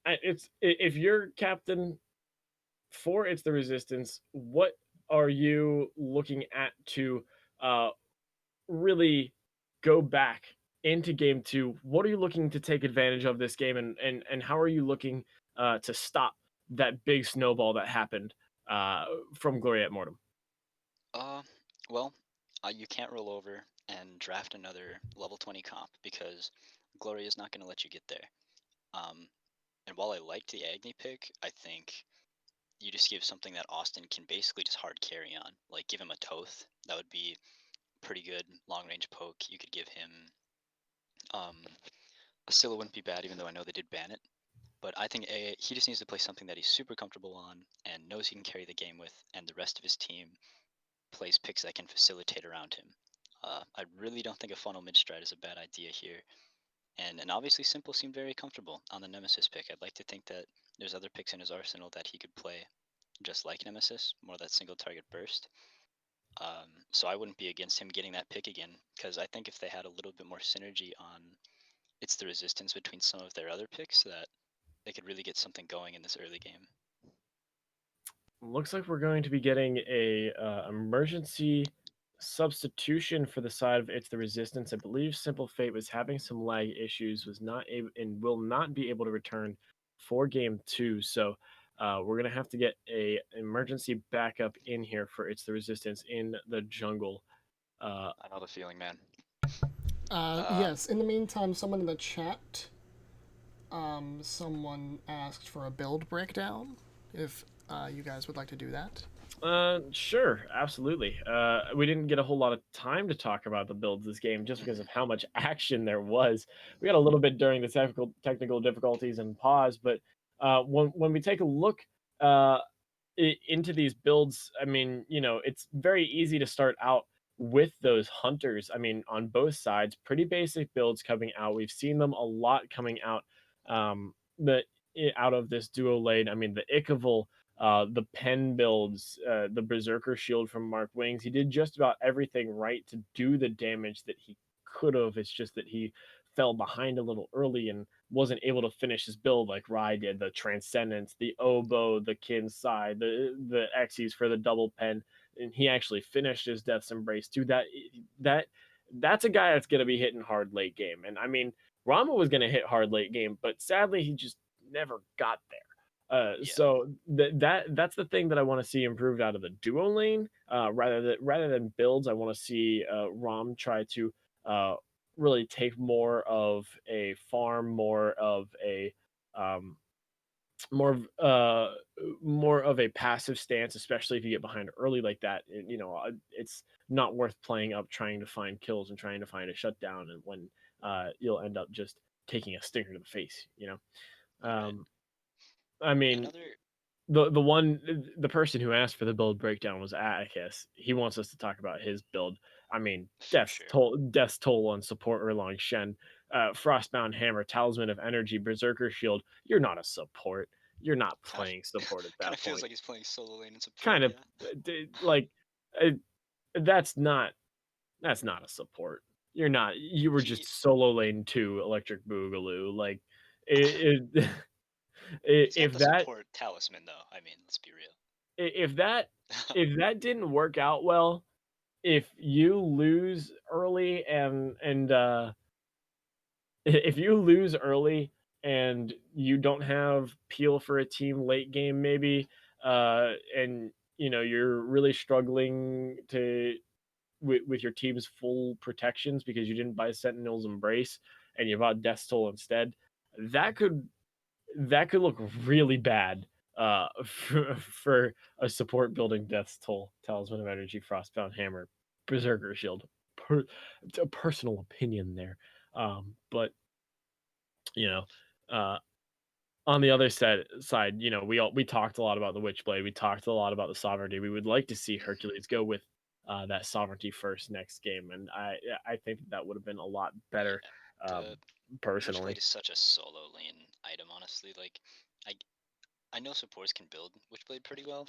at if you're captain for It's the Resistance, what are you looking at to really go back into game 2? What are you looking to take advantage of this game, and how are you looking to stop that big snowball that happened from Gloria at Mortem? Well, you can't roll over and draft another level 20 comp because Gloria is not going to let you get there. And while I liked the Agni pick, I think you just give something that Austin can basically just hard carry on. Like give him a Toth. That would be pretty good long range poke. You could give him a Scylla wouldn't be bad, even though I know they did ban it. But I think he just needs to play something that he's super comfortable on and knows he can carry the game with, and the rest of his team plays picks that can facilitate around him. I really don't think a funnel mid strat is a bad idea here. And obviously Simpl seemed very comfortable on the Nemesis pick. I'd like to think that there's other picks in his arsenal that he could play just like Nemesis, more that single target burst. So I wouldn't be against him getting that pick again, because I think if they had a little bit more synergy on It's the Resistance between some of their other picks, that they could really get something going in this early game. Looks like we're going to be getting a emergency substitution for the side of It's the Resistance. I believe Simpl Fate was having some lag issues, was not able and will not be able to return for game 2. So we're gonna have to get a emergency backup in here for It's the Resistance in the jungle. I know the feeling, man. Yes. In the meantime, someone in the chat, someone asked for a build breakdown. If you guys would like to do that. Sure, absolutely. We didn't get a whole lot of time to talk about the builds this game just because of how much action there was. We got a little bit during the technical difficulties and pause, but when we take a look uh, into these builds, I mean, it's very easy to start out with those hunters. I mean, on both sides, pretty basic builds coming out. We've seen them a lot coming out. The out of this duo lane. I mean, the Ichavol, the pen builds, the Berserker shield from MARCxWINGS. He did just about everything right to do the damage that he could have. It's just that he fell behind a little early and wasn't able to finish his build like Rye did. The Transcendence, the Oboe, the Kinside, the Xyz for the double pen, and he actually finished his Death's Embrace too. That's a guy that's gonna be hitting hard late game. And I mean, Rama was gonna hit hard late game, but sadly he just never got there. Yeah. So that's the thing that I want to see improved out of the duo lane. Rather than builds, I want to see Rom try to really take more of a farm, um, more of a passive stance, especially if you get behind early like that. It's not worth playing up trying to find kills and trying to find a shutdown, and when you'll end up just taking a stinger to the face. Right. I mean, Another. the person who asked for the build breakdown was Atticus. He wants us to talk about his build. I mean, For sure. Death's Toll on support Erlang Shen, Frostbound Hammer, Talisman of Energy, Berserker Shield. You're not a support. You're not Kind playing of. support at Kind that of feels point. like he's playing solo lane and support. Kind of Yeah. like uh, that's not a support. You're not. You were He. just solo lane 2 Electric Boogaloo. Like it, He's not if the that support talisman though. I mean, let's be real. if that if that didn't work out well, if you lose early if you lose early and you don't have peel for a team late game maybe, and you're really struggling with your team's full protections because you didn't buy Sentinel's Embrace and you bought Death's Toll instead, that could look really bad for a support building Death's Toll, Talisman of Energy, Frostbound Hammer, Berserker Shield. It's a personal opinion there. But you know, uh, on the other side, we talked a lot about the Witchblade. We talked a lot about the Sovereignty. We would like to see Hercules go with that Sovereignty first next game, and I think that would have been a lot better, Yeah. um, The personally. Witchblade is such a solo lane item, honestly. Like, I I know supports can build Witchblade pretty well,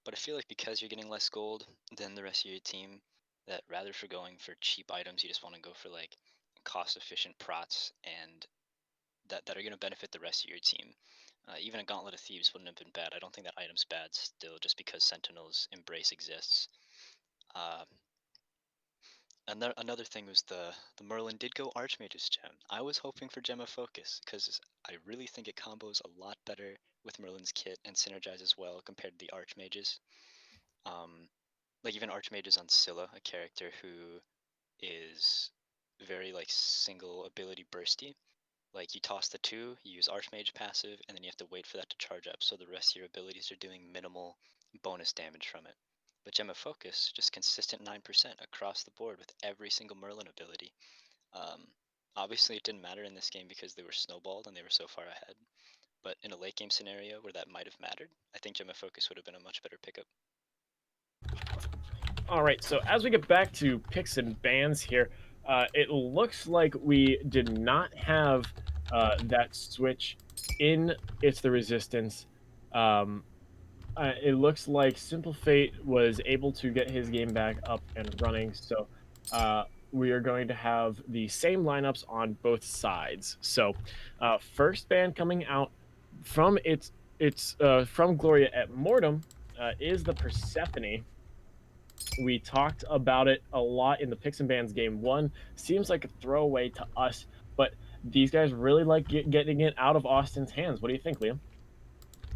but I feel like because you're getting less gold than the rest of your team, that rather for going for cheap items, you just want to go for like cost-efficient prots and that are going to benefit the rest of your team. Even a Gauntlet of Thieves wouldn't have been bad. I don't think that item's bad still, just because Sentinel's Embrace exists. Um, another thing was the Merlin did go Archmage's gem. I was hoping for Gem of Focus because I really think it combos a lot better with Merlin's kit and synergizes well compared to the Archmages. Um, like even Archmages on Scylla, a character who is very like single ability bursty. Like you toss the 2, you use Archmage passive, and then you have to wait for that to charge up, so the rest of your abilities are doing minimal bonus damage from it. But Gem of Focus, just consistent 9% across the board with every single Merlin ability. Um, Obviously, it didn't matter in this game because they were snowballed and they were so far ahead. But in a late game scenario where that might have mattered, I think Gem of Focus would have been a much better pickup. All right, so as we get back to picks and bans here, it looks like we did not have that switch in It's the Resistance. Um, it looks like Simple Fate was able to get his game back up and running, so we are going to have the same lineups on both sides. So, first ban coming out from it's from Gloria at Mortem is the Persephone. We talked about it a lot in the Picks and Bans game 1. Seems like a throwaway to us, but these guys really like getting it out of Austin's hands. What do you think, Liam?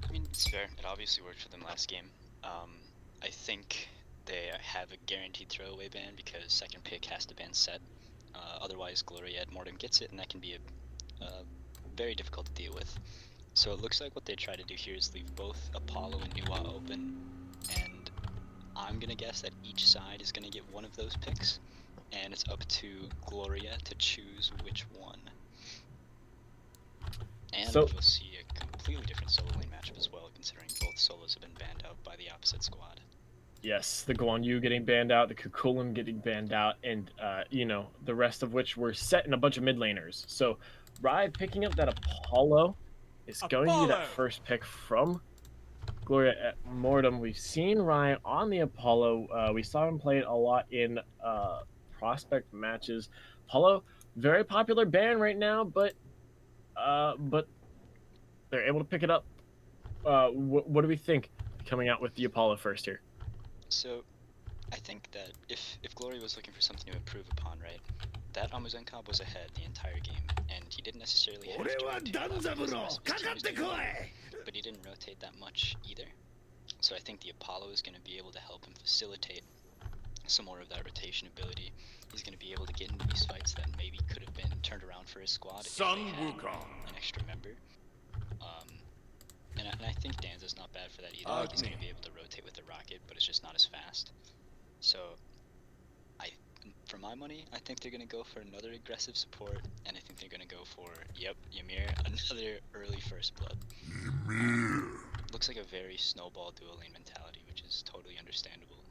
I mean, it's fair. It obviously worked for them last game. I think they have a guaranteed throwaway ban because second pick has to ban set. Otherwise, Gloria at Mortem gets it, and that can be very difficult to deal with. So it looks like what they try to do here is leave both Apollo and Nuwa open, and I'm gonna guess that each side is gonna get one of those picks, and it's up to Gloria to choose which one. And So- we'll see a completely different solo lane matchup as well, considering both solos have been banned out by the opposite squad. Yes, the Guan Yu getting banned out, the Kukulum getting banned out, and you know, the rest of which were set in a bunch of mid laners. So Rai picking up that Apollo is going to be that first pick from Gloria at Mortem. We've seen Rai on the Apollo. We saw him play it a lot in prospect matches. Apollo, very popular ban right now, but they're able to pick it up. What do we think coming out with the Apollo first here? So I think that if Gloria was looking for something to improve upon, right, that Amuzen was ahead the entire game, and he didn't necessarily have to rotate a lot because the rest of his team was doing well, but he didn't rotate that much either. So I think the Apollo is going to be able to help him facilitate some more of that rotation ability. He's going to be able to get into these fights that maybe could have been turned around for his squad if they had an extra member. And I think Danza's not bad for that either. Like, he's going to be able to rotate with the rocket, but it's just not as fast. So, for my money, I think they're going to go for another aggressive support, and I think they're going to go for, yep, Ymir, another early first blood. Looks like a very snowball dual lane mentality, which is totally understandable.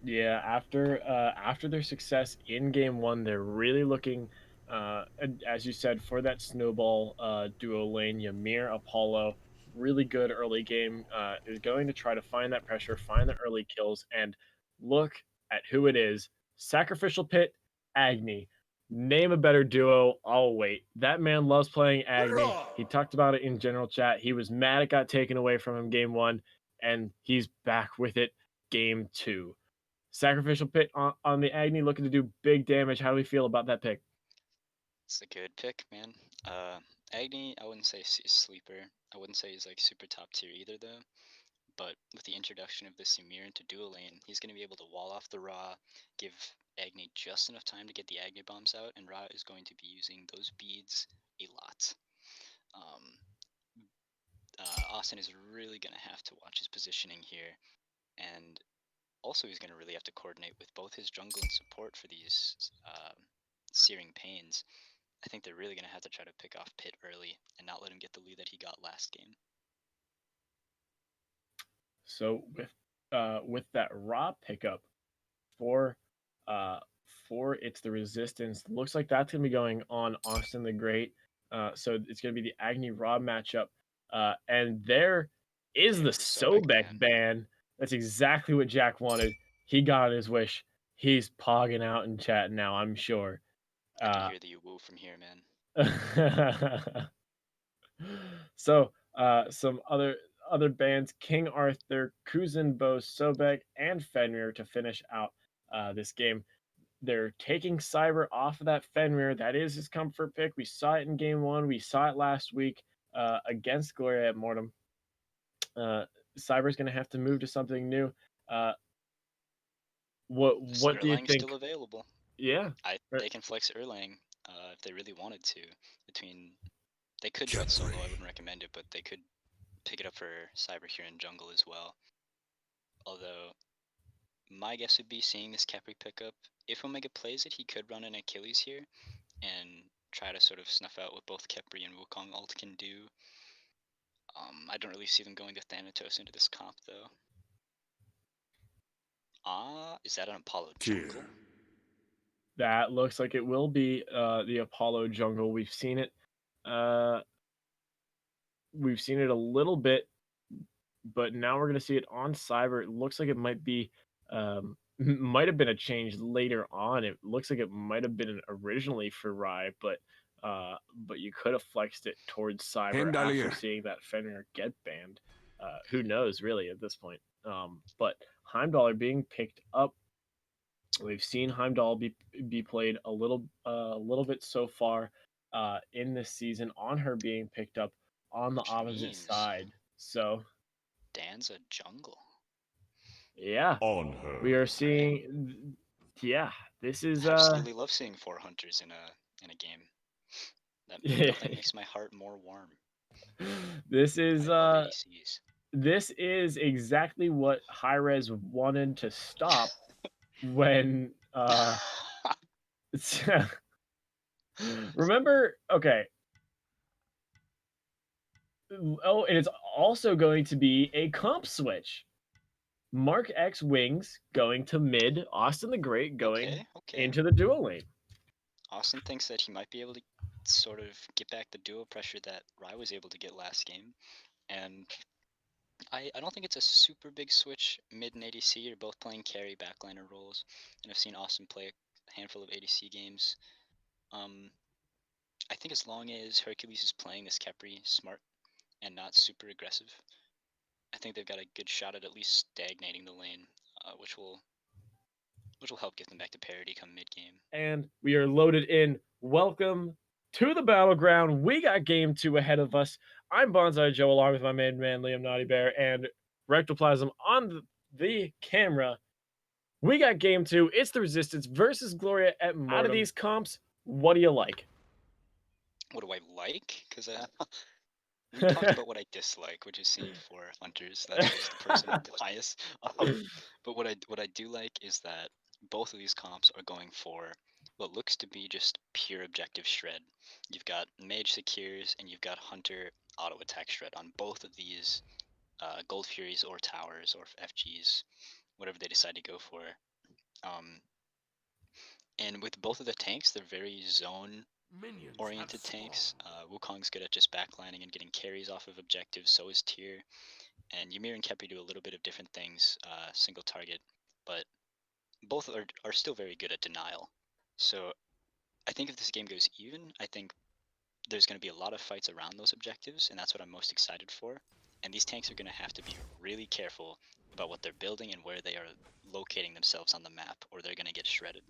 Yeah, after their success in game one, they're really looking, as you said, for that snowball duo lane. Ymir Apollo, really good early game, is going to try to find that pressure, find the early kills, and look at who it is. SacrificialPit, Agni. Name a better duo. I'll wait. That man loves playing Agni. He talked about it in general chat. He was mad it got taken away from him game one, and he's back with it game two. SacrificialPit on the Agni, looking to do big damage. How do we feel about that pick? It's a good pick, man. Agni, I wouldn't say he's sleeper. I wouldn't say he's like super top tier either, though. But with the introduction of this Ymir into dual lane, he's going to be able to wall off the Ra, give Agni just enough time to get the Agni bombs out, and Ra is going to be using those beads a lot. Austin is really going to have to watch his positioning here, and also he's going to really have to coordinate with both his jungle and support for these searing pains. I think they're really going to have to try to pick off Pit early and not let him get the lead that he got last game. So with that Ra pickup for It's the Resistance, looks like that's gonna be going on Austin the Great. So it's gonna be the Agni Ra matchup. And there is the Sobek ban. That's exactly what Jack wanted. He got his wish. He's pogging out in chat now, I'm sure. I can hear the woo from here, man. So some other bands: King Arthur, Kuzenbo, Sobek, and Fenrir to finish out this game. They're taking Cyber off of that Fenrir. That is his comfort pick. We saw it in game one. We saw it last week against Gloria at Mortem. Cyber's going to have to move to something new. What do you think? Still available. Yeah, they can flex Erlang if they really wanted to. They could do it solo. I wouldn't recommend it, but they could pick it up for Cyber here in jungle as well. Although my guess would be, seeing this Khepri pickup, if Omega plays it, he could run an Achilles here and try to sort of snuff out what both Khepri and Wukong ult can do. I don't really see them going to Thanatos into this comp, though. Is that an Apollo jungle? That looks like it will be the Apollo jungle. We've seen it. We've seen it a little bit, but now we're going to see it on Cyber. It looks like it might be, might have been a change later on. It looks like it might have been originally for Rai, but you could have flexed it towards Cyber after seeing that Fenrir get banned. Who knows, really, at this point. But Heimdall are being picked up. We've seen Heimdall be played a little bit so far in this season on her being picked up on the opposite side. So Dan's a jungle. Yeah. On her. We are seeing yeah, this is I absolutely love seeing 4 hunters in a game. That nothing makes my heart more warm. This is I love ADCs. this is exactly what Hi-Rez wanted to stop when remember, okay. Oh, and it's also going to be a comp switch. MARCxWINGS going to mid, Austin the Great going okay. into the duo lane. Austin thinks that he might be able to sort of get back the duo pressure that Ry was able to get last game. And I don't think it's a super big switch. Mid and ADC are both playing carry backliner roles. And I've seen Austin play a handful of ADC games. I think as long as Hercules is playing this Khepri smart and not super aggressive, I think they've got a good shot at least stagnating the lane, which will help get them back to parity come mid game. And we are loaded in. Welcome to the battleground. We got game 2 ahead of us. I'm Bonzaijoe along with my main man LiamNaughtyBear and Rektalplasm on the camera. We got game 2. It's the Resistance versus Gloria at Mortem. Out of these comps, what do you like? What do I like? Because we talked about what I dislike, which is C4 hunters. That's just the personal bias. But what I do like is that both of these comps are going for what looks to be just pure objective shred. You've got mage secures and you've got hunter auto attack shred on both of these gold furies or towers or FGs, whatever they decide to go for. And with both of the tanks, they're very zone oriented tanks. Wukong's good at just backlining and getting carries off of objectives, so is Tyr. And Ymir and Khepri do a little bit of different things, single target, but both are still very good at denial. So I think if this game goes even, I think there's going to be a lot of fights around those objectives, and that's what I'm most excited for. And these tanks are going to have to be really careful about what they're building and where they are locating themselves on the map, or they're going to get shredded.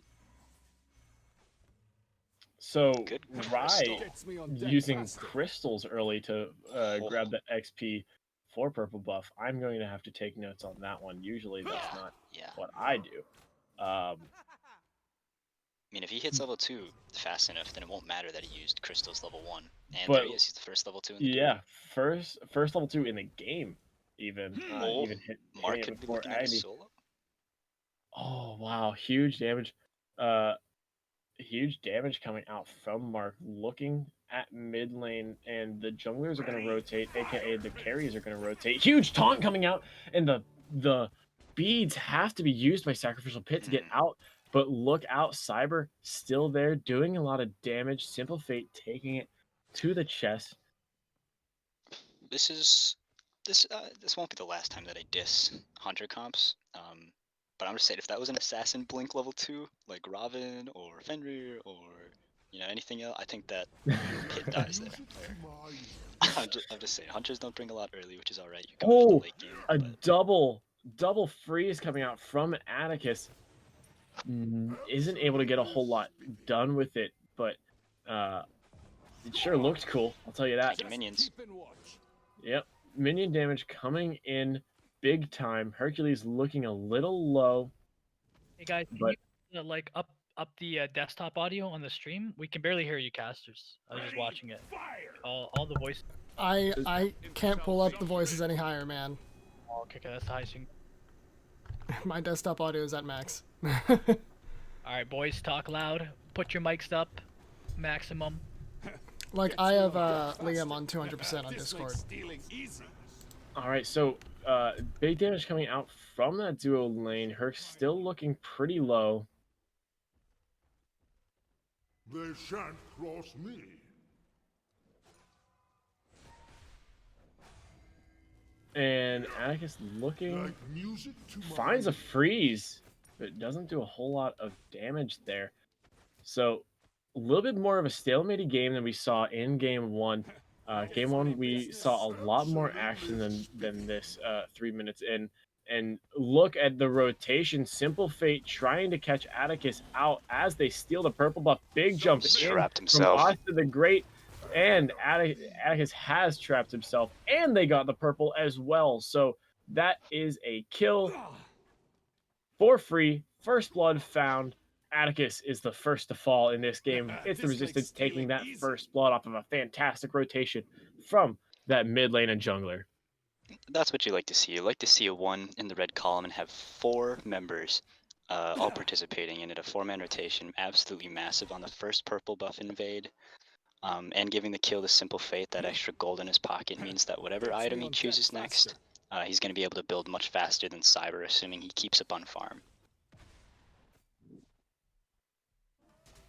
So Good Ry crystal. using crystals early to grab the XP for purple buff. I'm going to have to take notes on that one. Usually that's not what I do. I mean, if he hits level 2 fast enough, then it won't matter that he used crystals level 1. And there he is. He's the first level 2 in the game. first level 2 in the game. Even even hit Mark could be looking at a solo. Oh wow, huge damage. Huge damage coming out from Mark, looking at mid lane, and the junglers are going to rotate, aka the carries are going to rotate. Huge taunt coming out, and the beads have to be used by SacrificialPit to get out, but look out, Cyber still there, doing a lot of damage. Simpl Fate taking it to the chest. This won't be the last time that I diss Hunter comps. But I'm just saying, if that was an assassin blink level 2, like Robin or Fenrir or anything else, I think that Pit dies there. I'm just saying, Hunters don't bring a lot early, which is alright. You go into the late game. A double freeze coming out from Atticus. Isn't able to get a whole lot done with it, but it sure looked cool. I'll tell you that. Minions. Yep, minion damage coming in big time. Hercules looking a little low. Hey guys, can you like up the desktop audio on the stream? We can barely hear you, casters. I was just watching it. All the voices. I can't pull up the voices any higher, man. Oh, okay, that's the highest. My desktop audio is at max. All right, boys, talk loud. Put your mics up, maximum. Like I have Liam on 200% on Discord. All right, so big damage coming out from that duo lane. Herc still looking pretty low. They shan't cross me. And Atticus looking, finds a freeze, but doesn't do a whole lot of damage there. So a little bit more of a stalemated game than we saw in game 1. Game 1, we saw a lot more action than this 3 minutes in. And look at the rotation. Simpl Fate trying to catch Atticus out as they steal the purple buff. Big jump in from Austin the Great. And Atticus has trapped himself. And they got the purple as well. So that is a kill for free. First blood found. Atticus is the first to fall in this game. It's the Resistance taking that first blood off of a fantastic rotation from that mid lane and jungler. That's what you like to see. You like to see a 1 in the red column and have 4 members all participating in it. A 4-man rotation, absolutely massive on the first purple buff invade. And giving the kill to Simpl Fate, that extra gold in his pocket means that whatever item he chooses next, he's going to be able to build much faster than Cyber, assuming he keeps up on farm.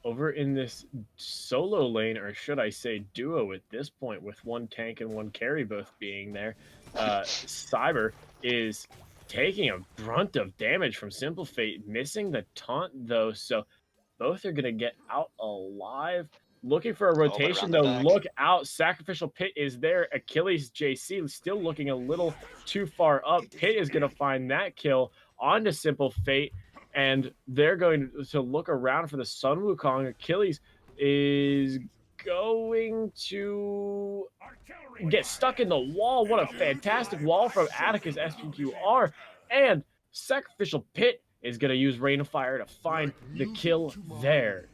Over in this solo lane, or should I say duo at this point, with 1 tank and 1 carry both being there, Cyber is taking a brunt of damage from Simpl Fate, missing the taunt though, so both are going to get out alive. Looking for a rotation though, look out, SacrificialPit is there, Achilles JC still looking a little too far up. Pit is going to find that kill onto Simpl Fate, and they're going to look around for the Sun Wukong. Achilles is going to get stuck in the wall. What a fantastic wall from Atticus SPQR. And SacrificialPit is going to use Rain of Fire to find the kill there.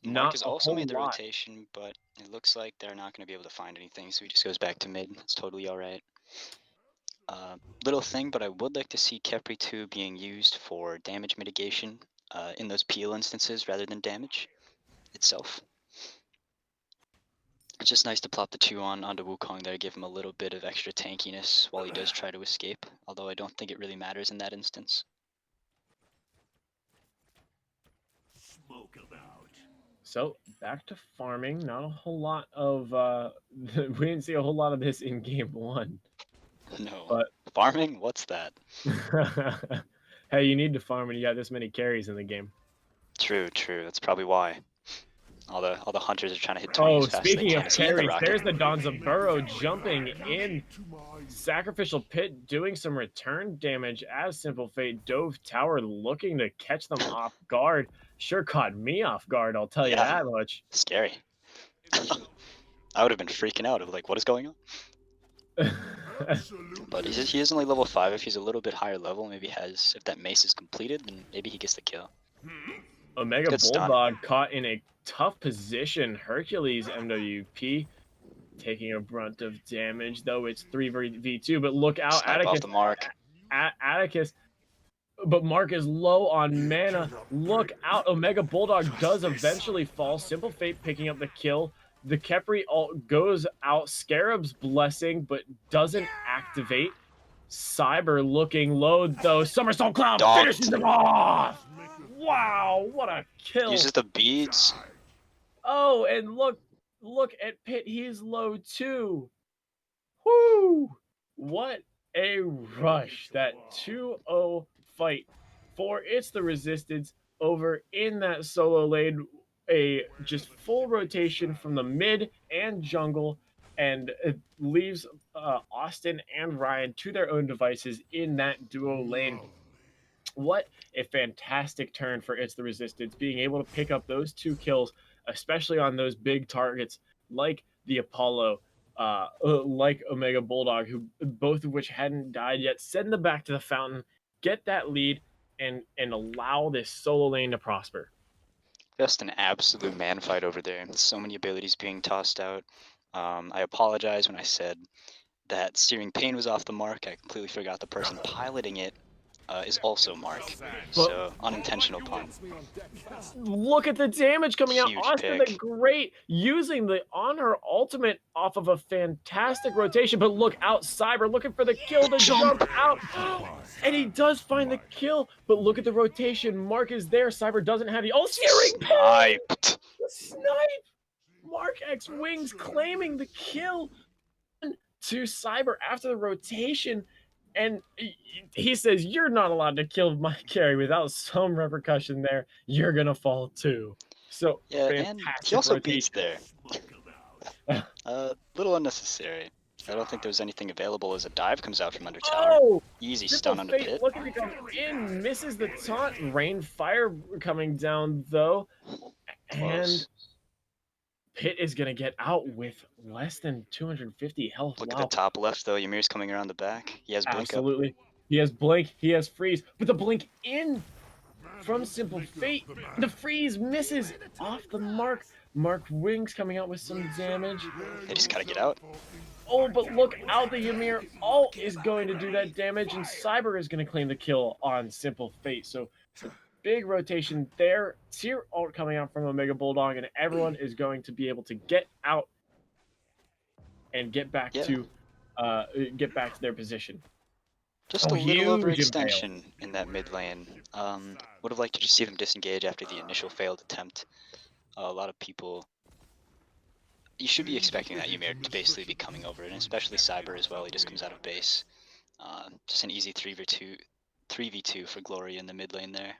Mark has also made the rotation, but it looks like they're not going to be able to find anything, so he just goes back to mid. It's totally alright. Little thing, but I would like to see Khepri 2 being used for damage mitigation in those peel instances rather than damage itself. It's just nice to plop the 2 onto Wukong there, give him a little bit of extra tankiness while he does try to escape, although I don't think it really matters in that instance. So back to farming. Not a whole lot of we didn't see a whole lot of this in game 1. No, but farming? What's that? Hey, you need to farm when you got this many carries in the game. True. That's probably why. All the hunters are trying to hit 20 as fast as they can. Speaking of carries, there's the Bonzaijoe jumping in. SacrificialPit doing some return damage as Simpl Fate dove tower, looking to catch them off guard. Sure caught me off guard, I'll tell you that much. Scary. I would have been freaking out of like, what is going on? But he is only level 5. If he's a little bit higher level, maybe if that mace is completed, then maybe he gets the kill. Omega Bulldog caught in a tough position. HerculesMWP taking a brunt of damage, though it's 3v2. But look out, Atticus. Off the mark. Atticus. But Mark is low on mana. Look out, Omega Bulldog does eventually fall. Simpl Fate picking up the kill. The Khepri ult goes out. Scarab's Blessing, but doesn't activate. Cyber looking low, though. Somersault Cloud finishes him off! Wow, what a kill! Uses the beads. Oh, and look at Pit. He's low too. Whoo! What a rush. That 2-0 fight for It's the Resistance over in that solo lane. A just full rotation from the mid and jungle, and it leaves Austin and Ryan to their own devices in that duo lane. What a fantastic turn for It's the Resistance, being able to pick up those 2 kills, especially on those big targets like the Apollo, like Omega Bulldog, who both of which hadn't died yet. Send them back to the fountain, get that lead, and allow this solo lane to prosper. Just an absolute man fight over there. So many abilities being tossed out. I apologize when I said that Searing Pain was off the mark. I completely forgot the person piloting it is also Mark. So, unintentional pun. Look at the damage coming out. Huge Austin pick. the Great using the Honor ultimate off of a fantastic rotation. But look out, Cyber looking for the kill to jump out. And he does find the kill. But look at the rotation. Mark is there. Cyber doesn't have the... Oh, Searing Pain! Sniped. Snipe! MARCxWINGS claiming the kill to Cyber after the rotation. And he says, you're not allowed to kill my carry without some repercussion there. You're going to fall too. So, yeah, and he also beats there. Little unnecessary. I don't think there was anything available as a dive comes out from under tower. Oh! Easy stun on the Pit. Looking to come in, misses the taunt. Rain Fire coming down, though. And Pit is going to get out with less than 250 health. Look at the top left, though. Ymir's coming around the back. He has Blink Absolutely. Up. He has Blink. He has Freeze. But the Blink in from Simpl. Fate, the freeze misses off the mark. MARCxWINGS coming out with some damage. They just gotta get out. Oh, but look out, the Ymir ult is going to do that damage, and Cyber is going to claim the kill on Simpl Fate. So big rotation there. Tier ult coming out from Omega Bulldog, and everyone is going to be able to get out and get back to their position. Just a little Huge overextension in that mid lane. Would have liked to just see them disengage after the initial failed attempt. A lot of people, you should be expecting that Ymir to basically be coming over, and especially Cyber as well. He just comes out of base. Just an easy 3v2 for Gloria in the mid lane there.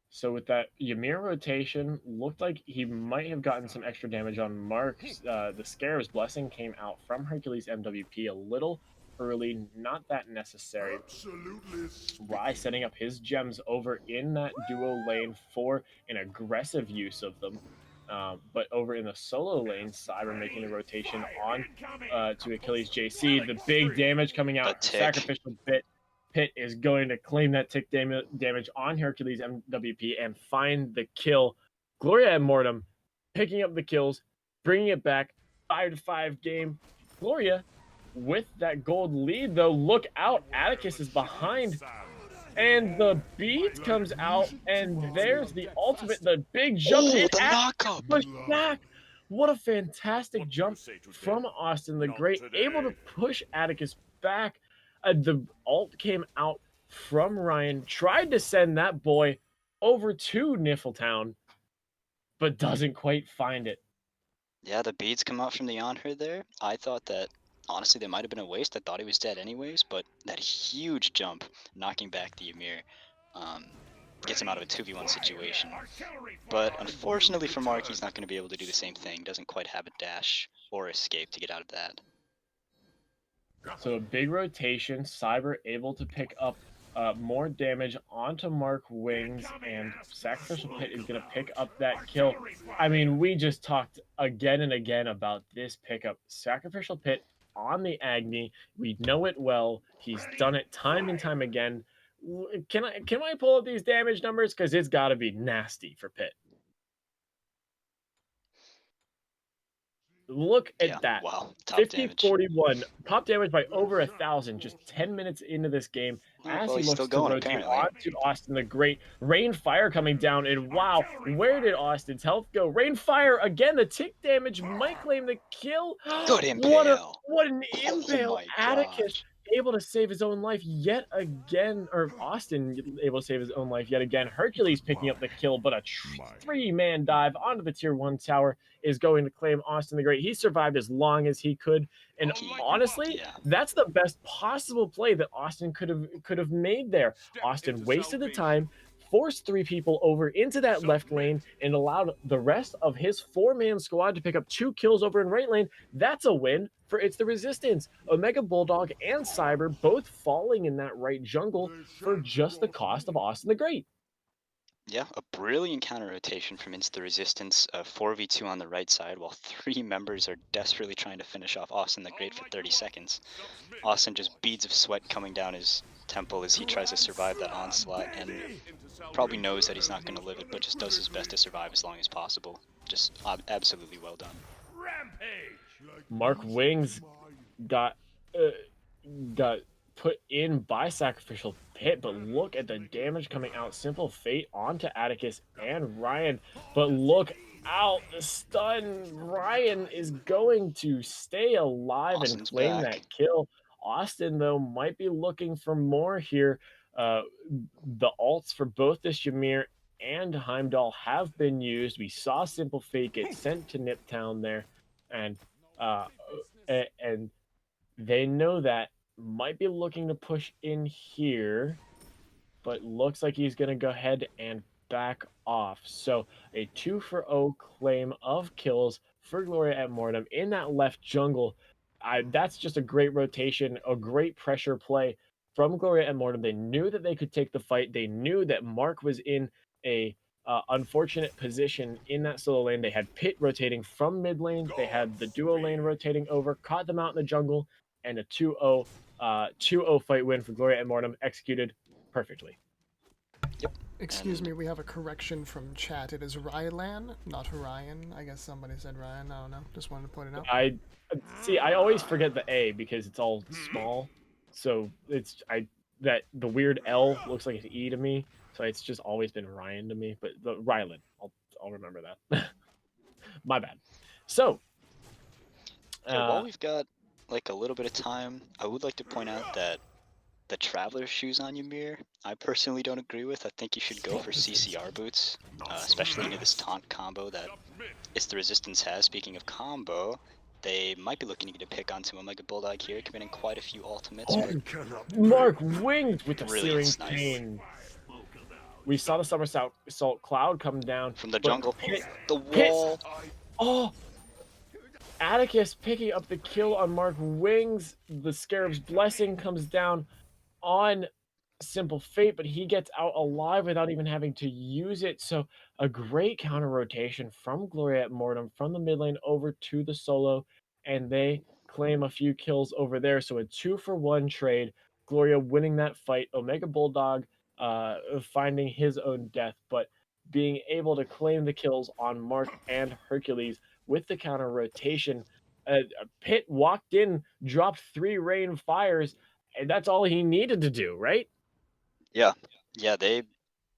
So with that Ymir rotation, looked like he might have gotten some extra damage on Mark. The Scarab's Blessing came out from HerculesMWP a little early, not that necessary. Rye setting up his gems over in that duo lane for an aggressive use of them. But over in the solo lane, Cyber making the rotation on to Achilles JC. The big damage coming out. SacrificialPit is going to claim that tick damage on HerculesMWP and find the kill. Gloria and Mortem picking up the kills, bringing it back. 5-5 game. Gloria with that gold lead, though. Look out. Atticus is behind. And the beat comes out, and there's the ultimate, the big jump. Oh, the knockup! Back. What a fantastic jump from Austin the Great, able to push Atticus back. The ult came out from Ryan, tried to send that boy over to Nifltown, but doesn't quite find it. Yeah, the beads come out from the on-her there. I thought that, honestly, they might have been a waste. I thought he was dead anyways, but that huge jump, knocking back the Ymir, gets him out of a 2v1 situation. But unfortunately for Mark, he's not going to be able to do the same thing. Doesn't quite have a dash or escape to get out of that. So a big rotation, Cyber able to pick up more damage onto MARCxWINGS, and SacrificialPit is going to pick up that kill. I mean, we just talked again and again about this pickup. SacrificialPit on the Agni, we know it well. He's done it time and time again. Can I pull up these damage numbers? Because it's got to be nasty for Pit. Look at that. Wow. 50-41. Top damage by over 1,000 just 10 minutes into this game. As he looks to rotate onto Austin the Great. Rainfire coming down, and wow, where did Austin's health go? Rainfire again, the tick damage might claim the kill. Good impale. What an impale. Oh Atticus able to save his own life yet again, or Austin able to save his own life yet again. Hercules picking up the kill, but a three-man dive onto the tier 1 tower is going to claim Austin the Great. He survived as long as he could, and honestly, that's the best possible play that Austin could have made there. Austin wasted the time, forced 3 people over into that left lane, and allowed the rest of his 4-man squad to pick up 2 kills over in right lane. That's a win for It's the Resistance. Omega Bulldog and Cyber both falling in that right jungle for just the cost of Austin the Great. Yeah, a brilliant counter rotation from It's the Resistance, 4v2 on the right side, while 3 members are desperately trying to finish off Austin the Great for 30 seconds. Austin just beads of sweat coming down his temple as he tries to survive that onslaught, and probably knows that he's not going to live it, but just does his best to survive as long as possible. Just absolutely well done. MARCxWINGS got put in by SacrificialPit, but look at the damage coming out. Simpl Fate onto Atticus and Ryan, but look out, the stun. Ryan is going to stay alive and claim that kill. Austin, though, might be looking for more here. The ults for both this Ymir and Heimdall have been used. We saw Simpl Fate get sent to Niptown there, and they know that. Might be looking to push in here, but looks like he's going to go ahead and back off. So a 2-for-0 claim of kills for Gloria and Mortem in that left jungle. That's just a great rotation, a great pressure play from Gloria and Mortem. They knew that they could take the fight. They knew that Mark was in a unfortunate position in that solo lane. They had Pit rotating from mid lane. They had the duo lane rotating over, caught them out in the jungle, and a 2-0 fight win for Gloria and Mortem, executed perfectly. Yep, Excuse me, we have a correction from chat. It is Rylan, not Ryan. I guess somebody said Ryan. I don't know. Just wanted to point it out. I see. I always forget the A because it's all small, so it's that the weird L looks like an E to me. So it's just always been Ryan to me. But the Rylan, I'll remember that. My bad. So. While we've got like a little bit of time, I would like to point out that the Traveler shoes on Ymir, I personally don't agree with. I think you should go for CCR boots, especially into this taunt combo that the Resistance has. Speaking of combo, they might be looking to get a pick on someone like a Bulldog here, committing quite a few ultimates. Oh, MARCxWINGS with the Brilliant searing snipe. pain. We saw the somersault cloud come down From the jungle. Pit, The wall. oh! Atticus picking up the kill on MARCxWINGS. The Scarab's Blessing comes down on Simpl Fate, but he gets out alive without even having to use it. So a great counter rotation from Gloria at Mortem from the mid lane over to the solo, and they claim a few kills over there. So a 2-for-1 trade. Gloria winning that fight. Omega Bulldog finding his own death, but being able to claim the kills on Mark and Hercules with the counter rotation. Pit walked in, dropped 3 rain fires, and that's all he needed to do, right? Yeah, they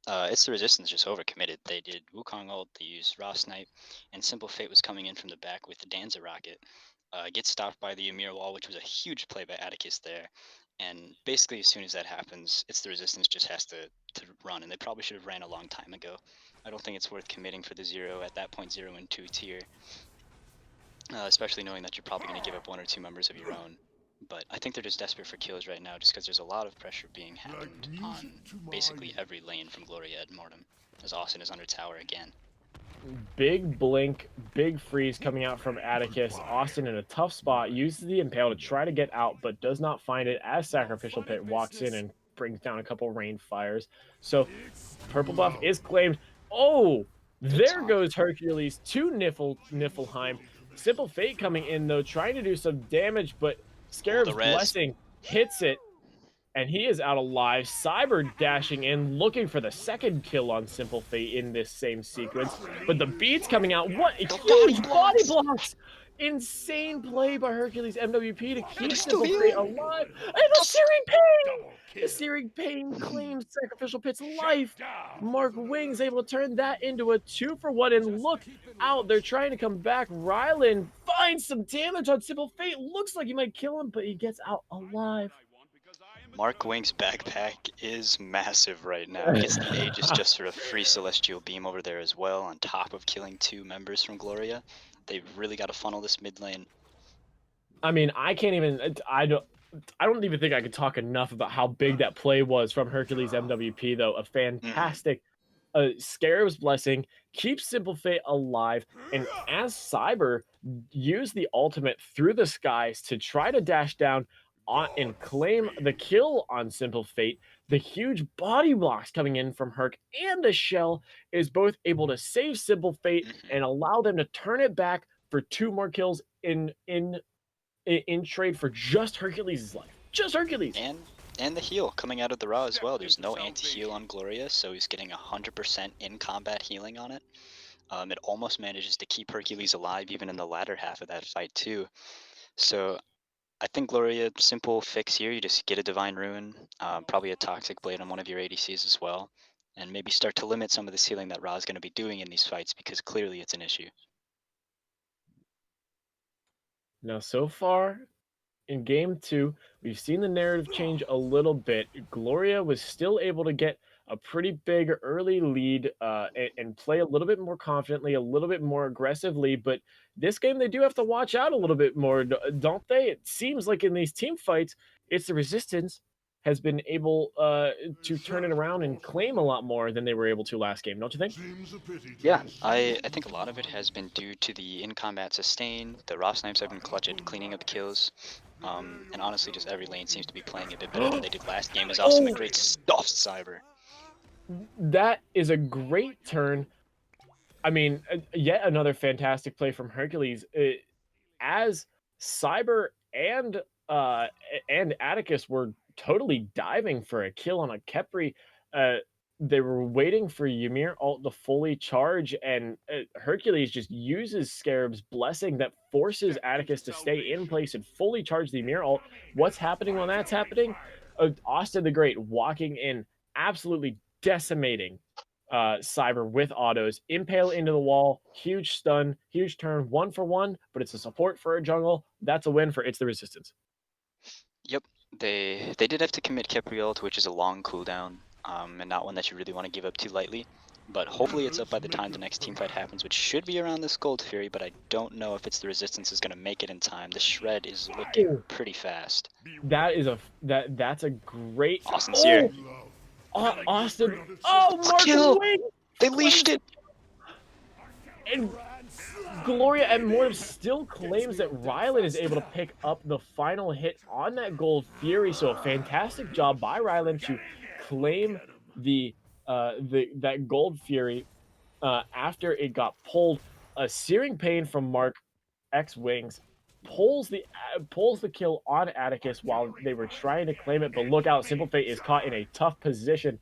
it's the Resistance just overcommitted. They did Wukong ult, they used Raw Snipe, and Simpl Fate was coming in from the back with the Danza Rocket. Gets stopped by the Ymir wall, which was a huge play by Atticus there. And basically as soon as that happens, it's the Resistance just has to run, and they probably should have ran a long time ago. I don't think it's worth committing for the 0 at that point, 0 and 2 tier. Especially knowing that you're probably going to give up 1 or 2 members of your own. But I think they're just desperate for kills right now, just because there's a lot of pressure being happened on basically every lane from Gloria at Mortem, as Austin is under tower again. Big blink, big freeze coming out from Atticus. Austin in a tough spot, uses the Impale to try to get out, but does not find it as Sacrificial Pit walks in and brings down a couple rain fires. So purple buff is claimed. Oh, there goes Hercules to Niflheim. Simpl Fate coming in though, trying to do some damage, but Scarab's Blessing hits it, and he is out alive. Cyber dashing in, looking for the second kill on Simpl Fate in this same sequence. But the beads coming out. What huge body blocks! Insane play by HerculesMWP to keep Simpl Fate alive. And the searing pain! The searing pain claims SacrificialPit's life. MARCxWINGS able to turn that into a 2-for-1, and look out, they're trying to come back. Rylan finds some damage on Simpl Fate. Looks like he might kill him, but he gets out alive. MARCxWINGS' backpack is massive right now. Gets the Aegis just for a free Celestial Beam over there as well, on top of killing 2 members from Gloria. They've really got to funnel this mid lane. I mean, I can't even. I don't even think I could talk enough about how big that play was from HerculesMWP, though. A fantastic Scarab's Blessing keeps Simpl Fate alive, and as Cyber used the ultimate through the skies to try to dash down on and claim the kill on Simpl Fate, the huge body blocks coming in from Herc and the shell is both able to save Simpl Fate and allow them to turn it back for 2 more kills in trade for just Hercules' life. Just Hercules. And the heal coming out of the Raw as well. There's no anti-heal on Gloria, so he's getting 100% in combat healing on it. It almost manages to keep Hercules alive even in the latter half of that fight too. So I think Gloria, simple fix here. You just get a Divine Ruin, probably a Toxic Blade on one of your ADCs as well, and maybe start to limit some of the healing that Ra is going to be doing in these fights, because clearly it's an issue. Now, so far in game 2, we've seen the narrative change a little bit. Gloria was still able to get a pretty big early lead and play a little bit more confidently, a little bit more aggressively, but this game they do have to watch out a little bit more, don't they? It seems like in these team fights, it's the Resistance has been able to turn it around and claim a lot more than they were able to last game, don't you think? Yeah, I think a lot of it has been due to the in-combat sustain. The Raw Snipes have been clutch at cleaning up kills. And honestly, just every lane seems to be playing a bit better than they did last game. Is also a great stuff, Cyber. That is a great turn. I mean, yet another fantastic play from Hercules. As Cyber and Atticus were totally diving for a kill on a Khepri, they were waiting for Ymir ult to fully charge, and Hercules just uses Scarab's blessing that forces Atticus to stay in place and fully charge the Ymir ult. What's happening when that's happening? Austin the Great walking in, absolutely decimating Cyber with autos, impale into the wall, huge stun, huge turn, 1-for-1, but it's a support for a jungle. That's a win for It's the Resistance. Yep, they did have to commit Capriol, which is a long cooldown, and not one that you really want to give up too lightly. But hopefully it's up by the time the next teamfight happens, which should be around this Gold Fury, but I don't know if It's the Resistance is going to make it in time. The Shred is looking pretty fast. That's a great... Austin's here. Austin. Oh, MARCxWINGS! They leashed it! And Gloria and Mortem still claims that Rylan is able to pick up the final hit on that Gold Fury. So a fantastic job by Rylan to claim that Gold Fury after it got pulled. A searing pain from MARCxWINGS pulls the kill on Atticus while they were trying to claim it. But look out, Simpl Fate is caught in a tough position.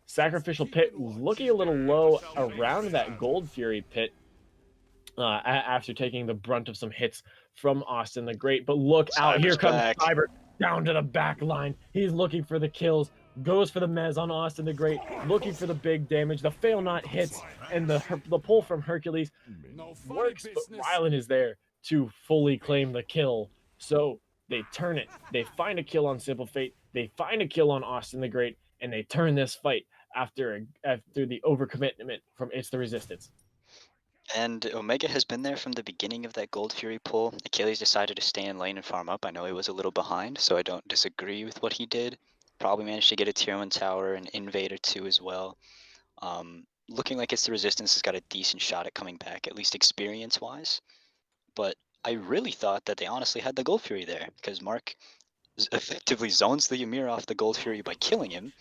SacrificialPit looking a little low around that Gold Fury pit after taking the brunt of some hits from Austin the Great. But look out, here comes Cyber down to the back line. He's looking for the kills, goes for the mez on Austin the Great, looking for the big damage. The fail not hits, and the pull from Hercules works, but Rylan is there to fully claim the kill. So they turn it. They find a kill on Simpl Fate. They find a kill on Austin the Great, and they turn this fight after the overcommitment from It's the Resistance. And Omega has been there from the beginning of that Gold Fury pull. Achilles decided to stay in lane and farm up. I know he was a little behind, so I don't disagree with what he did. Probably managed to get a tier 1 tower, an invade or 2 as well. Looking like It's the Resistance has got a decent shot at coming back, at least experience-wise. But I really thought that they honestly had the Gold Fury there, because Mark effectively zones the Ymir off the Gold Fury by killing him,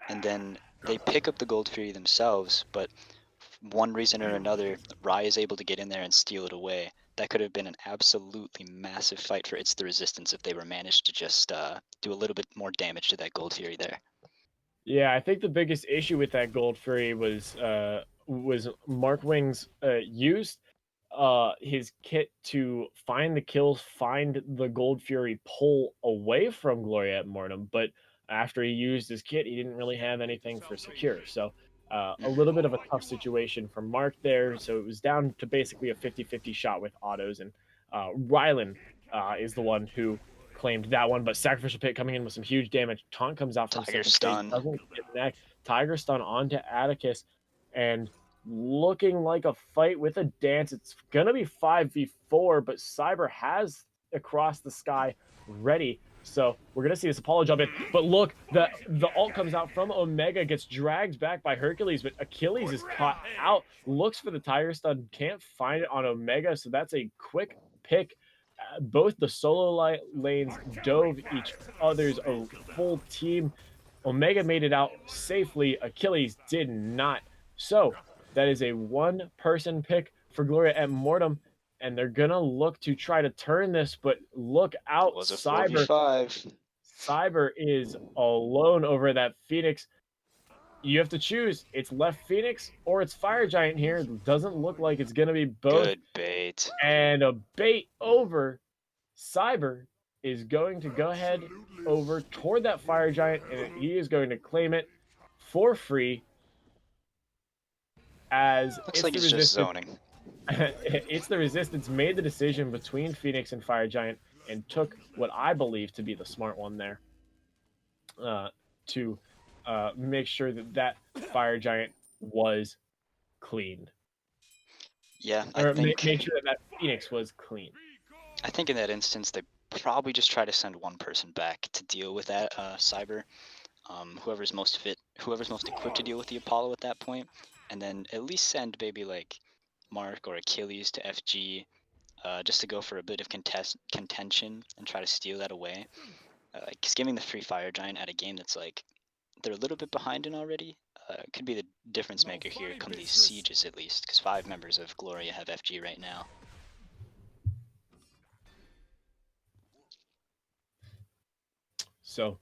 and then they pick up the Gold Fury themselves, but one reason or another, Rai is able to get in there and steal it away. That could have been an absolutely massive fight for It's the Resistance if they were managed to just do a little bit more damage to that Gold Fury there. Yeah, I think the biggest issue with that Gold Fury was MARCxWINGS used his kit to find the kills, find the Gold Fury pull away from Gloria at Mortem, but after he used his kit, he didn't really have anything for secure. So a little bit of a tough situation for Mark there. So it was down to basically a 50-50 shot with autos, and Rylan is the one who claimed that one, but SacrificialPit coming in with some huge damage. Taunt comes out from Tiger stun. Doesn't connect. Tiger stun onto Atticus, and looking like a fight with a dance. It's gonna be 5v4, but Cyber has Across the Sky ready. So we're gonna see this Apollo jump in. But look, the ult comes out from Omega, gets dragged back by Hercules, but Achilles is caught out. Looks for the Tiger stun, can't find it on Omega, so that's a quick pick. Both the solo lanes dove each other's a full team. Omega made it out safely. Achilles did not. So that is a one-person pick for Gloria at Mortem, and they're gonna look to try to turn this, but look out, Cyber. 4v5. Cyber is alone over that Phoenix. You have to choose. It's left Phoenix or it's Fire Giant here. It doesn't look like it's gonna be both. Good bait. And a bait over. Cyber is going to go ahead over toward that Fire Giant, and he is going to claim it for free. As looks like he's just zoning. It's the Resistance made the decision between Phoenix and Fire Giant and took what I believe to be the smart one there to make sure that Fire Giant was cleaned. Yeah, I think make sure that Phoenix was clean. I think in that instance they probably just try to send one person back to deal with that Cyber. Whoever's most fit, whoever's most equipped to deal with the Apollo at that point, and then at least send maybe like Mark or Achilles to FG just to go for a bit of contention and try to steal that away. Because giving the free Fire Giant at a game that's like they're a little bit behind in already could be the difference maker here come these sieges at least, because 5 members of Gloria have FG right now. So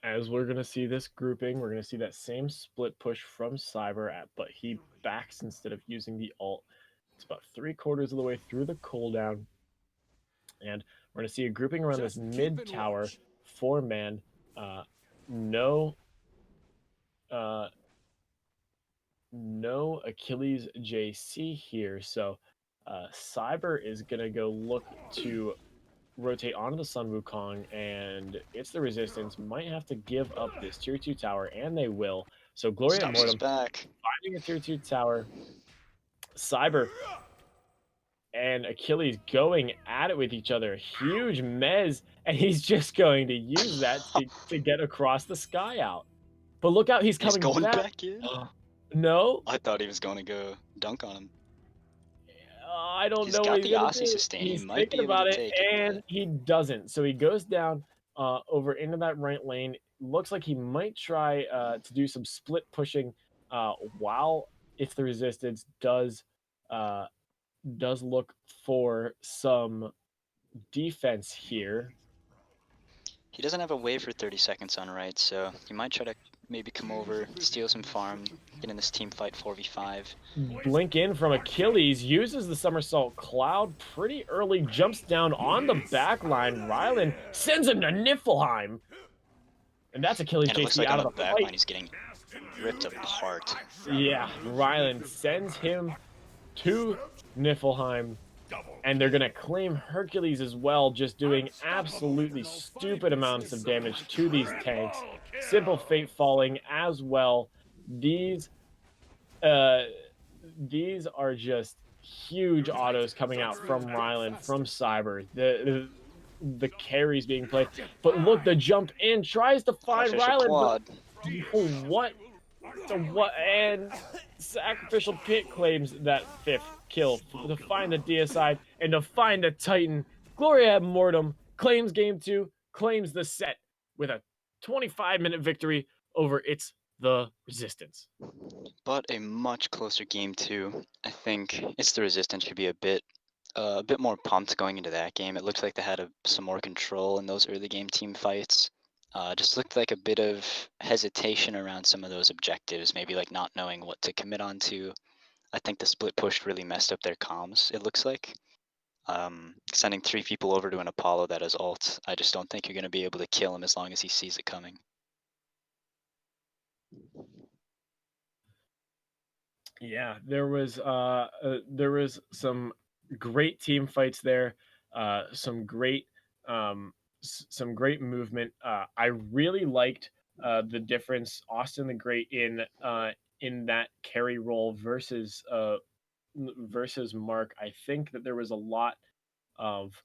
as we're going to see this grouping, we're going to see that same split push from Cyber, but he backs instead of using the ult. It's about 3/4 of the way through the cooldown. And we're going to see a grouping around this mid tower, 4-man. No Achilles JC here. So Cyber is going to go look to rotate onto the Sun Wukong, and it's the Resistance might have to give up this tier 2 tower, and they will. So Gloria and Mortem back. finding a tier 2 tower. Cyber and Achilles going at it with each other. Huge mez, and he's just going to use that to get across the sky out. But look out, he's coming going back. in? No? I thought he was going to go dunk on him. I don't He's know got what he's the gonna Aussie do. sustain. He He's might be thinking able about to it, take it, and but he doesn't. So he goes down over into that right lane. Looks like he might try to do some split pushing while if the Resistance does look for some defense here. he doesn't have a wave for 30 seconds on right, so he might try to maybe come over, steal some farm, get in this team fight 4v5. Blink in from Achilles, uses the somersault cloud pretty early, jumps down on the back line. Rylan sends him to Niflheim. And that's Achilles And it looks JC like out on of the the back fight. line he's getting ripped apart. Yeah, Rylan sends him to Niflheim. And they're going to claim Hercules as well, just doing absolutely stupid amounts of damage to these tanks. Simpl Fate falling as well. These are just huge autos coming out from Rylan, from Cyber. The carries being played. But look, the jump in tries to find Rylan. Quad. But what? So what? And SacrificialPit claims that 5th kill to find the deicide and to find the Titan. Gloria Mortem claims game 2, claims the set with a 25-minute victory over the Resistance. But a much closer game 2. I think it's the Resistance should be a bit more pumped going into that game. It looked like they had some more control in those early game team fights. Just looked like a bit of hesitation around some of those objectives, maybe like not knowing what to commit on to. I think the split push really messed up their comms, it looks like. Sending 3 people over to an Apollo that has ult, I just don't think you're going to be able to kill him as long as he sees it coming. Yeah, there was some great team fights there, some great movement. I really liked the difference Austin the Great in that carry role versus Mark. I think that there was a lot of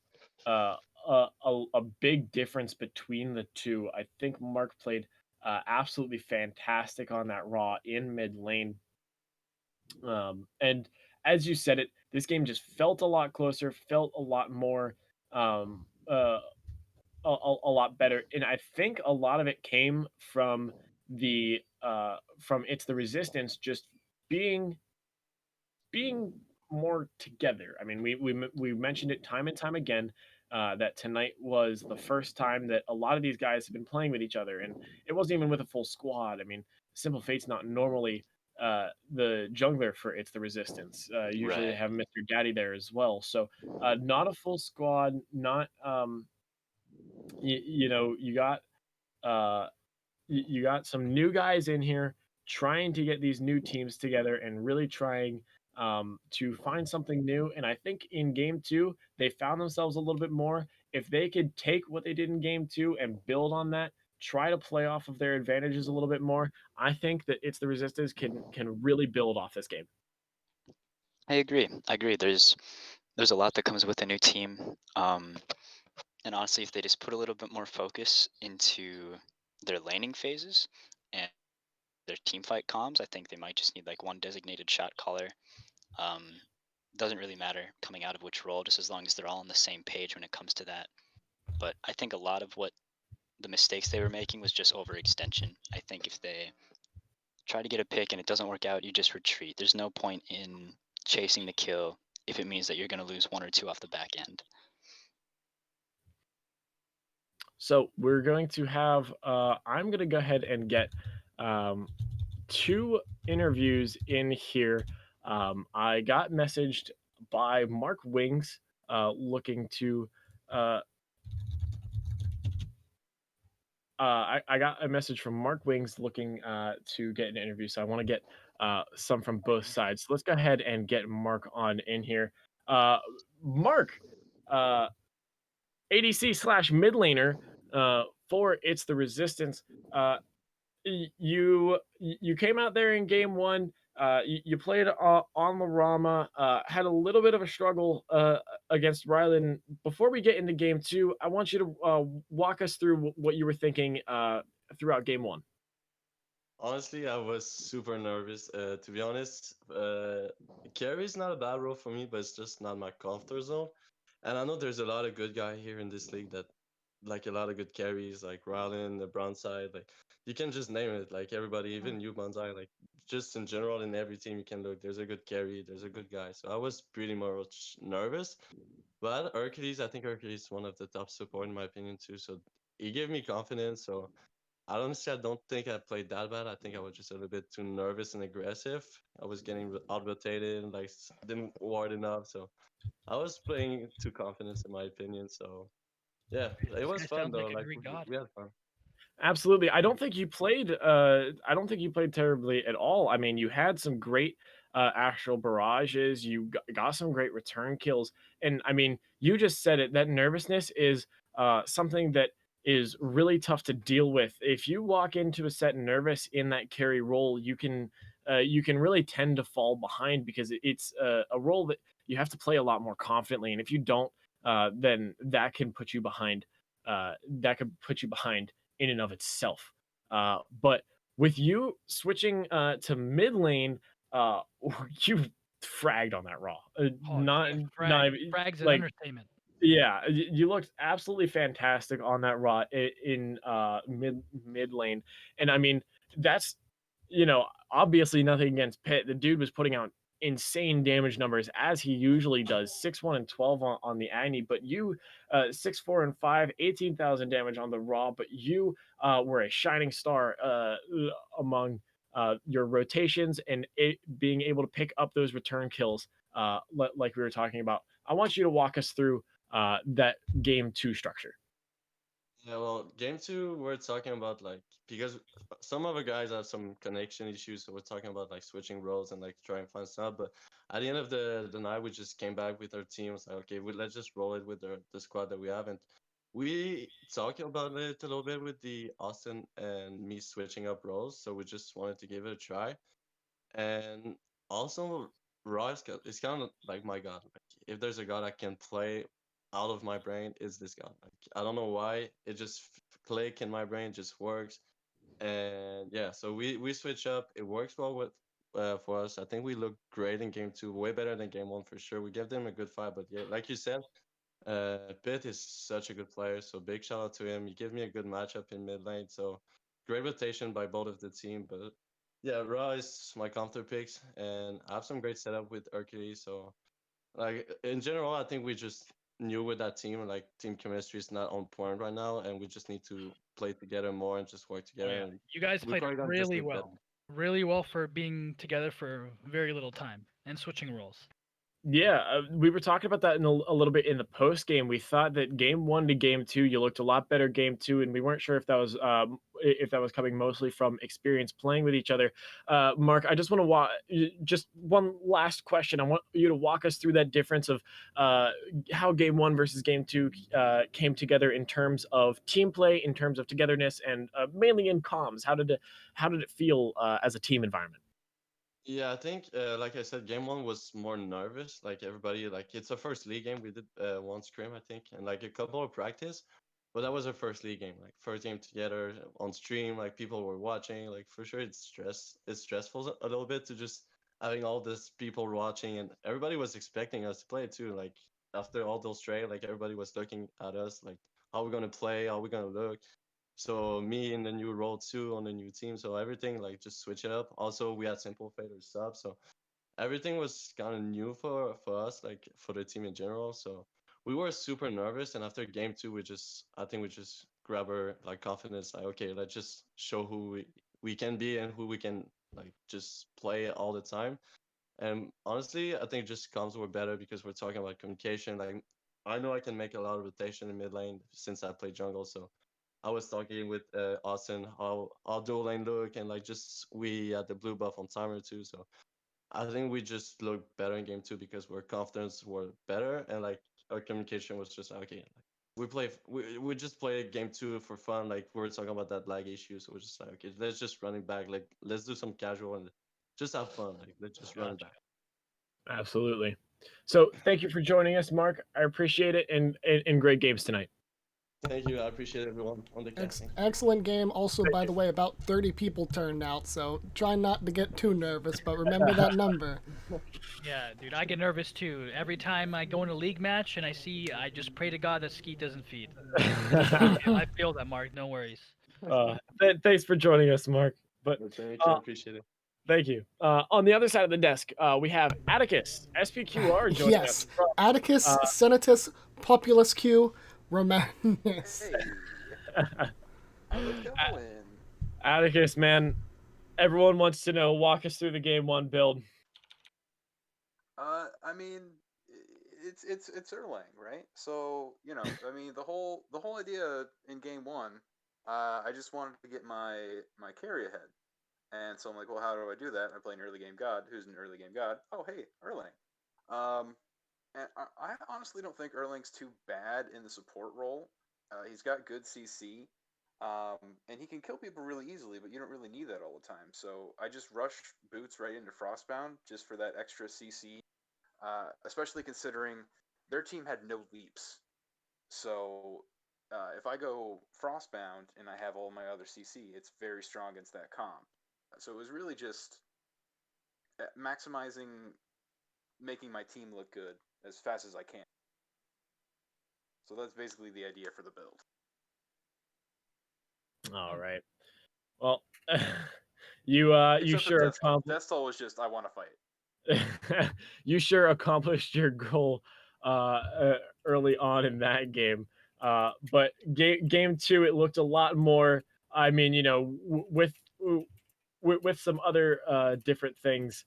a big difference between the two. I think Mark played absolutely fantastic on that Raw in mid lane. And as you said it, this game just felt a lot closer, felt a lot more, a lot better. And I think a lot of it came from It's the Resistance just being more together. I mean, we mentioned it time and time again that tonight was the first time that a lot of these guys have been playing with each other, and it wasn't even with a full squad. I mean, Simpl Fate's not normally the jungler for It's the Resistance. Usually they have Mr. Daddy there as well. So not a full squad. Not you got some new guys in here trying to get these new teams together and really trying to find something new. And I think in game 2, they found themselves a little bit more. If they could take what they did in game 2 and build on that, try to play off of their advantages a little bit more, I think that It's the Resistance can really build off this game. I agree. There's a lot that comes with a new team. And honestly, if they just put a little bit more focus into their laning phases and their team fight comms, I think they might just need like one designated shot caller. Doesn't really matter coming out of which role, just as long as they're all on the same page when it comes to that. But I think a lot of what the mistakes they were making was just overextension. I think if they try to get a pick and it doesn't work out, you just retreat. There's no point in chasing the kill if it means that you're going to lose 1 or 2 off the back end. So we're going to have. I'm going to go ahead and get 2 interviews in here. I got messaged by MARCxWINGS looking to. Uh, I got a message from MARCxWINGS looking to get an interview, so I want to get some from both sides. So let's go ahead and get Mark on in here. Mark, uh, ADC slash mid laner for It's the Resistance. You came out there in game one. You played on the Rama. Had a little bit of a struggle against Rylan. Before we get into game two, I want you to walk us through what you were thinking throughout game one. Honestly, I was super nervous. To be honest, carry is not a bad role for me, but it's just not my comfort zone. And I know there's a lot of good guy here in this league that, like a lot of good carries, like Rylan, the brown side, like you can just name it. Like everybody, even you, Bonzai, like just in general in every team you can look. There's a good carry, there's a good guy. So I was pretty much nervous. But Hercules, I think Hercules is one of the top support in my opinion too. So he gave me confidence. So honestly, I don't think I played that bad. I think I was just a little bit too nervous and aggressive. I was getting out-rotated, like didn't ward enough. So I was playing too confident in my opinion. So yeah, it This was guy fun sounds though. like a Like Greek god. we had fun. Absolutely. I don't think you played I don't think you played terribly at all. I mean, you had some great actual barrages, you got some great return kills. And I mean, you just said it, that nervousness is something that is really tough to deal with. If you walk into a set nervous in that carry role, you can really tend to fall behind because it's a role that you have to play a lot more confidently. And if you don't, then that can put you behind. That could put you behind in and of itself. But with you switching to mid lane, uh, you fragged on that raw. Oh, Not he not frag. even Frag's an like understatement. yeah, you looked absolutely fantastic on that raw in mid lane, and I mean that's obviously nothing against Pitt. The dude was putting out insane damage numbers as he usually does 6-1 and 12 on the Agni, but you 6-4 and 5, 18,000 damage on the raw, but you were a shining star among your rotations and being able to pick up those return kills like we were talking about. I want you to walk us through that game two structure. Yeah, well, game two, we're talking about like because some of the guys have some connection issues, so we're talking about like switching roles and like trying to find stuff. But at the end of the night, we just came back with our team. It's like, okay, let's just roll it with the squad that we have, and we talked about it a little bit with the Austin and me switching up roles. So we just wanted to give it a try, and also Raw is kind of like my god. Like, if there's a god I can play out of my brain, is this god. Like I don't know why it just click in my brain, just works. And yeah, so we switch up. It works well with for us. I think we look great in game two, way better than game one for sure. We gave them a good fight, but yeah, like you said, Pitt is such a good player. So big shout out to him. He gave me a good matchup in mid lane. So great rotation by both of the team, but yeah, Raw is my counter picks, and I have some great setup with Hercules. So, like in general, I think we just knew with that team, like team chemistry is not on point right now, and we just need to play together more and just work Oh together. yeah, And you guys we played probably gonna just look better. really well for being together for very little time and switching roles. Yeah, we were talking about that in a little bit in the post game. We thought that game one to game two, you looked a lot better game two, and we weren't sure if that was coming mostly from experience playing with each other. Mark, I just want to just one last question. I want you to walk us through that difference of how game one versus game two came together in terms of team play, in terms of togetherness, and mainly in comms. How did it feel as a team environment? Yeah, I think, like I said, game one was more nervous. Like everybody, like it's our first league game. We did one scrim, I think, and like a couple of practice, but that was our first league game. Like first game together on stream. Like people were watching. Like for sure, it's stressful a little bit to just having all this people watching, and everybody was expecting us to play too. Like after all those trade, like everybody was looking at us, like how we gonna play, how we gonna look. So me in the new role too on the new team. So everything like just switch it up. Also we had Simpl fader sub. So everything was kind of new for us, like for the team in general. So we were super nervous, and after game 2, I think we just grab our like confidence, like okay, let's just show who we can be and who we can like just play all the time. And honestly, I think just comms were better because we're talking about communication. Like I know I can make a lot of rotation in mid lane since I play jungle, so I was talking with Austin how dual lane look, and like just we had the blue buff on timer too. So I think we just looked better in game 2 because our confidence were better, and like our communication was just okay. Like, we just play game 2 for fun. Like we were talking about that lag issue, so we're just like okay, let's just run it back. Like let's do some casual and just have fun. Like let's just run it back. Absolutely. So thank you for joining us, Mark. I appreciate it, and great games tonight. Thank you. I appreciate everyone on the casting. Excellent game. Also, by the way, about 30 people turned out, so try not to get too nervous, but remember that number. Yeah, dude, I get nervous too. Every time I go in a league match and I just pray to God that Skeet doesn't feed. I feel that, Mark. No worries. Thanks for joining us, Mark. But Thank you. I appreciate it. thank you. On the other side of the desk, we have Atticus, SPQR joining us. Yes, Atticus, Senatus, Populus Q, Romanus. Hey, how's it going? Atticus, man, everyone wants to know. Walk us through the game 1 build. I mean, it's Erlang, right? So you know, I mean, the whole idea in game 1, I just wanted to get my carry ahead, and so I'm like, well, how do I do that? I play an early game god. Who's an early game god? Oh, hey, Erlang. And I honestly don't think Erlang's too bad in the support role. He's got good CC. And he can kill people really easily, but you don't really need that all the time. So I just rush boots right into Frostbound just for that extra CC, especially considering their team had no leaps. So if I go Frostbound and I have all my other CC, it's very strong against that comp. So it was really just maximizing, making my team look good as fast as I can. So that's basically the idea for the build. All right. Well, you sure Death Toll was just I want to fight. you sure accomplished your goal early on in that game. But game 2, it looked a lot more. I mean, you know, with some other different things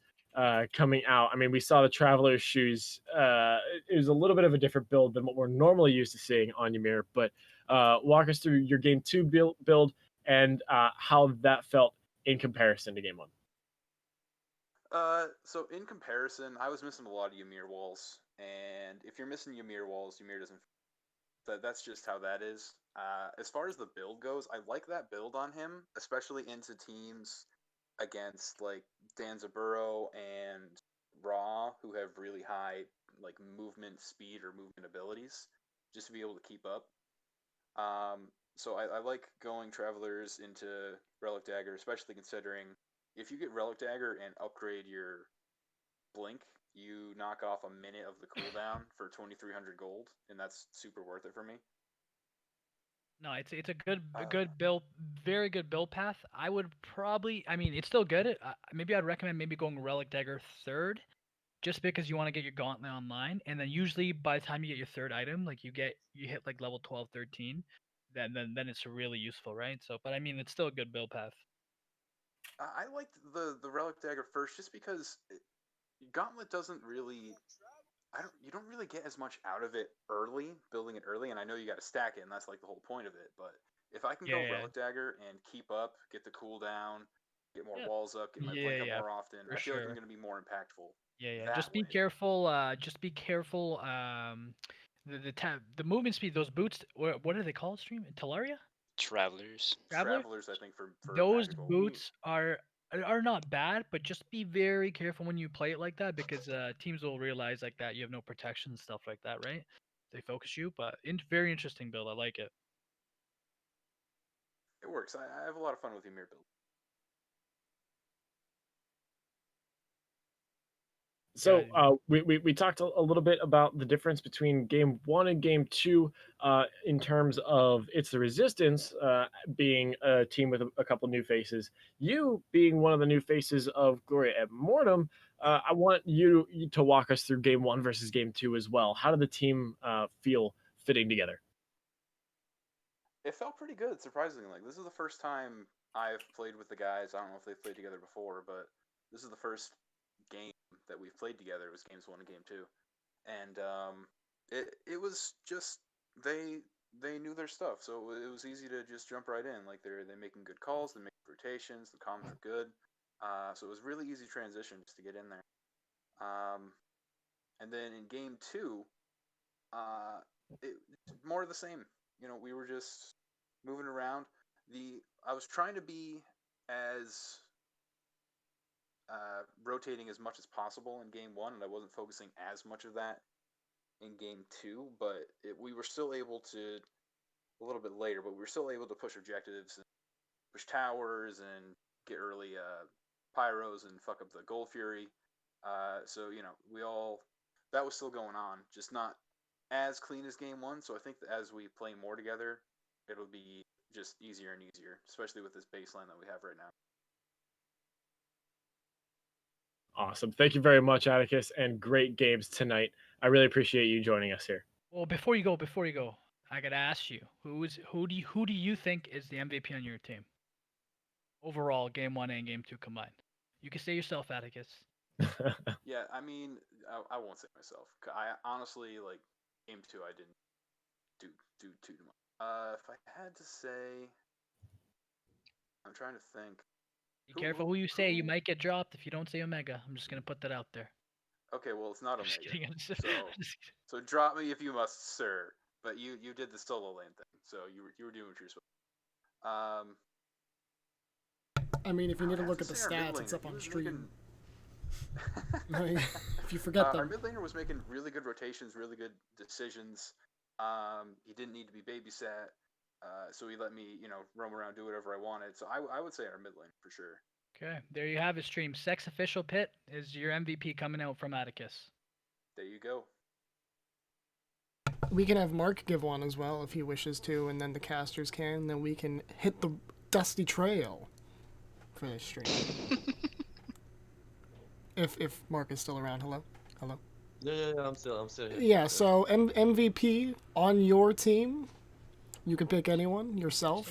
coming out. I mean, we saw the Traveler's Shoes. It was a little bit of a different build than what we're normally used to seeing on Ymir. But walk us through your game 2 build and how that felt in comparison to game 1. So in comparison, I was missing a lot of Ymir walls, and if you're missing Ymir walls, Ymir doesn't. That's just how that is. As far as the build goes, I like that build on him, especially into teams against like Danzaburo and Raw, who have really high like movement speed or movement abilities, just to be able to keep up. So I like going Travelers into Relic Dagger, especially considering if you get Relic Dagger and upgrade your Blink, you knock off a minute of the cooldown for 2,300 gold, and that's super worth it for me. No, it's a good build, very good build path. I would probably, I mean, it's still good. Maybe I'd recommend maybe going Relic Dagger 3rd, just because you want to get your Gauntlet online, and then usually by the time you get your 3rd item, like you hit like level 12, 13, then it's really useful, right? So, but I mean, it's still a good build path. I liked the Relic Dagger first, just because Gauntlet doesn't really. You don't really get as much out of it early, building it early, and I know you got to stack it, and that's like the whole point of it. But if I can go Relic Dagger and keep up, get the cooldown, get more walls up, get my blink up more often, I feel like I'm going to be more impactful. Yeah. Just be careful. Just be careful. The movement speed. Those boots. What are they called? Stream Talaria. Travelers, I think for those magical. boots are not bad, but just be very careful when you play it like that, because teams will realize like that you have no protection and stuff like that, right? They focus you, but very interesting build. I like it. It works. I have a lot of fun with Ymir build. So we talked a little bit about the difference between game 1 and game 2 in terms of It's the Resistance being a team with a couple new faces. You being one of the new faces of Gloria and Mortem, I want you to walk us through game 1 versus game 2 as well. How did the team feel fitting together? It felt pretty good, surprisingly. Like, this is the first time I've played with the guys. I don't know if they've played together before, but this is the first game that we've played together. It was games 1 and game 2, and it was just they knew their stuff, so it was easy to just jump right in. Like, they're making good calls, they're making rotations, the comms are good, so it was really easy transition just to get in there. And then in game 2, it more of the same. You know, we were just moving around. I was trying to be as rotating as much as possible in game 1, and I wasn't focusing as much of that in game 2. But we were still able to, a little bit later, but we were still able to push objectives and push towers and get early pyros and fuck up the Gold Fury. So you know, that was still going on, just not as clean as game 1. So I think that as we play more together, it'll be just easier and easier, especially with this baseline that we have right now. Awesome. Thank you very much, Atticus, and great games tonight. I really appreciate you joining us here. Well, before you go, I gotta ask you, who do you think is the MVP on your team? Overall, game 1 and game 2 combined. You can say yourself, Atticus. Yeah, I mean, I won't say myself. I honestly, like, game 2, I didn't do too much. If I had to say, I'm trying to think. Be careful who you say. You might get dropped if you don't say Omega. I'm just gonna put that out there. Okay, well, it's not I'm just Omega. kidding. So drop me if you must, sir. But you did the solo lane thing, so you were doing what you're supposed to. I mean, if you need to I have look at the say our mid stats, it's laner, up he on was stream. making- If you forget Our them. mid laner was making really good rotations, really good decisions. He didn't need to be babysat, so he let me, you know, roam around, do whatever I wanted. So I would say our mid lane for sure. Okay, there you have it, stream. SacrificialPit is your MVP coming out from Atticus. There you go. We can have Mark give one as well if he wishes to, and then the casters can, and then we can hit the dusty trail for this stream. if Mark is still around. Hello? Yeah, I'm still here. Yeah, so MVP on your team, you can pick anyone, yourself.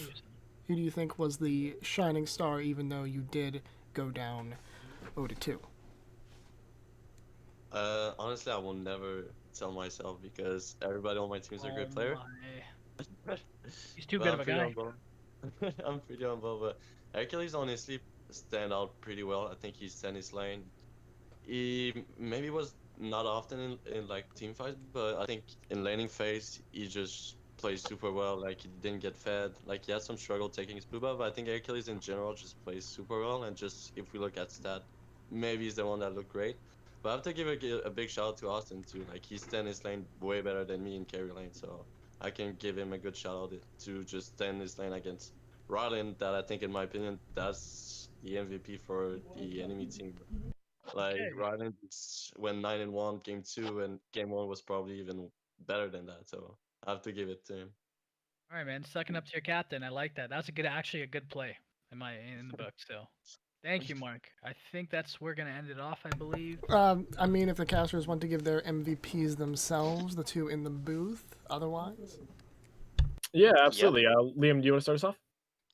Who do you think was the shining star, even though you did go down 0-2? Honestly, I will never tell myself because everybody on my team is a great player. He's too good of a guy. I'm pretty humble, but Hercules honestly stand out pretty well. I think he's tennis lane. He maybe was not often in like team fights, but I think in laning phase he just plays super well. Like, he didn't get fed. Like, he had some struggle taking his blue buff, but I think Hercules in general just plays super well. And just if we look at stat, maybe he's the one that looked great. But I have to give a big shout out to Austin too. Like, he's tennis lane way better than me in carry lane, so I can give him a good shout out to just tennis lane against Rylan. That I think, in my opinion, that's the MVP for the enemy team. Like, Rylan went 9-1 game 2, and game 1 was probably even better than that. So I have to give it to him. All right, man. Sucking up to your captain. I like that. That's actually a good play in the book. So, thank you, Mark. I think we're gonna end it off. I believe. I mean, if the casters want to give their MVPs themselves, the two in the booth. Otherwise. Yeah, absolutely. Liam, do you want to start us off?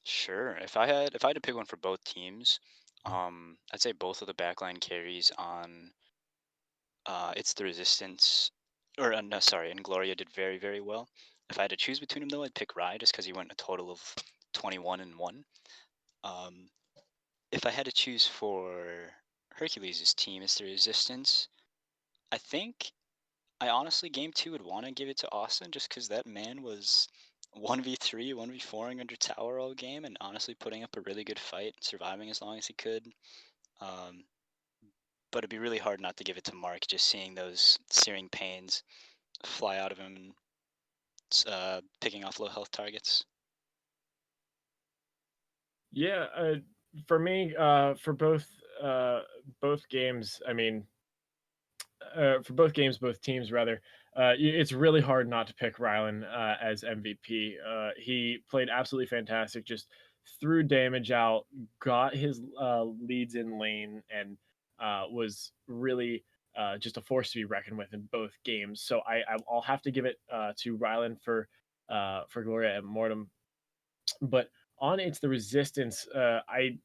Sure. If I had to pick one for both teams, I'd say both of the backline carries on It's the Resistance, or no, sorry, and Gloria did very, very well. If I had to choose between them, though, I'd pick Rye just because he went a total of 21-1. If I had to choose for Hercules' team, It's the Resistance, I think I honestly, game 2 would want to give it to Austin just because that man was 1v3, 1v4ing under tower all game and honestly putting up a really good fight, surviving as long as he could. But it'd be really hard not to give it to Mark, just seeing those searing pains fly out of him and picking off low health targets. Yeah, for me, for both games, I mean, for both games, both teams rather, it's really hard not to pick Rylan as MVP. He played absolutely fantastic, just threw damage out, got his leads in lane, and was really just a force to be reckoned with in both games. So I'll have to give it to Rylan for Gloria and Mortem. But on It's the Resistance, I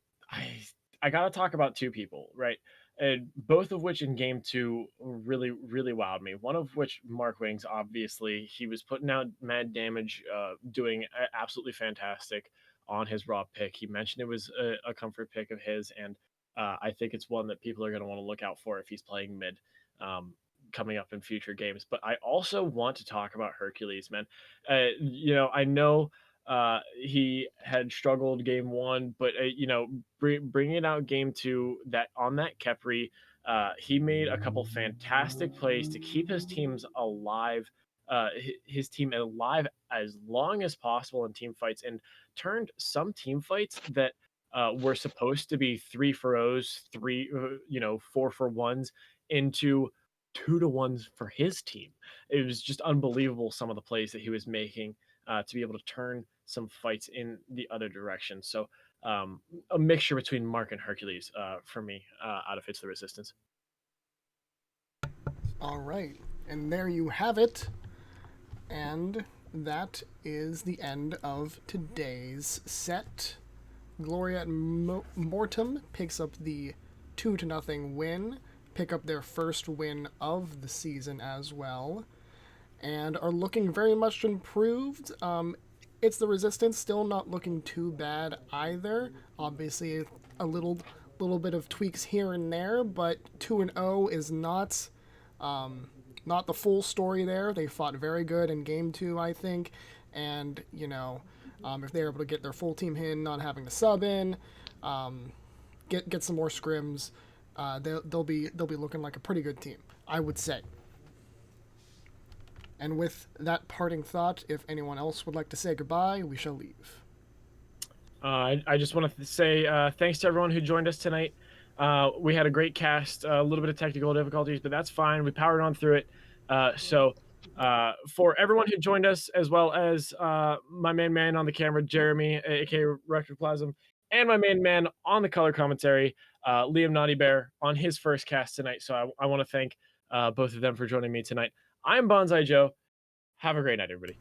I gotta talk about two people, right? And both of which in game two really wowed me. One of which, MARCxWINGS, obviously, he was putting out mad damage, doing absolutely fantastic on his raw pick. He mentioned it was a comfort pick of his, and I think it's one that people are going to want to look out for if he's playing mid. Um, Coming up in future games. But I also want to talk about Hercules, man. I know he had struggled game one, but bringing out game two, that on that Kepri, he made a couple fantastic plays to keep his teams alive, his team alive as long as possible in team fights, and turned some team fights that were supposed to be 3-for-0s, 4-for-1s into 2-to-1s for his team. It was just unbelievable, some of the plays that he was making to be able to turn some fights in the other direction. So a mixture between Mark and Hercules for me out of It's the Resistance. All right, and there you have it. And that is the end of today's set. Gloria and Mortem picks up the 2-0 win, pick up their first win of the season as well, and are looking very much improved. It's the Resistance still not looking too bad either. Obviously, a little bit of tweaks here and there, but 2-0 is not the full story there. They fought very good in game two, I think, and if they're able to get their full team in, not having to sub in, get some more scrims, they'll be looking like a pretty good team, I would say. And with that parting thought, if anyone else would like to say goodbye, we shall leave. I just want to say thanks to everyone who joined us tonight. We had a great cast, a little bit of technical difficulties, but that's fine. We powered on through it. So for everyone who joined us, as well as my main man on the camera, Jeremy, aka Rektalplasm, and my main man on the color commentary, LiamNaughtyBear, on his first cast tonight. So I want to thank both of them for joining me tonight. I'm Bonzaijoe. Have a great night, everybody.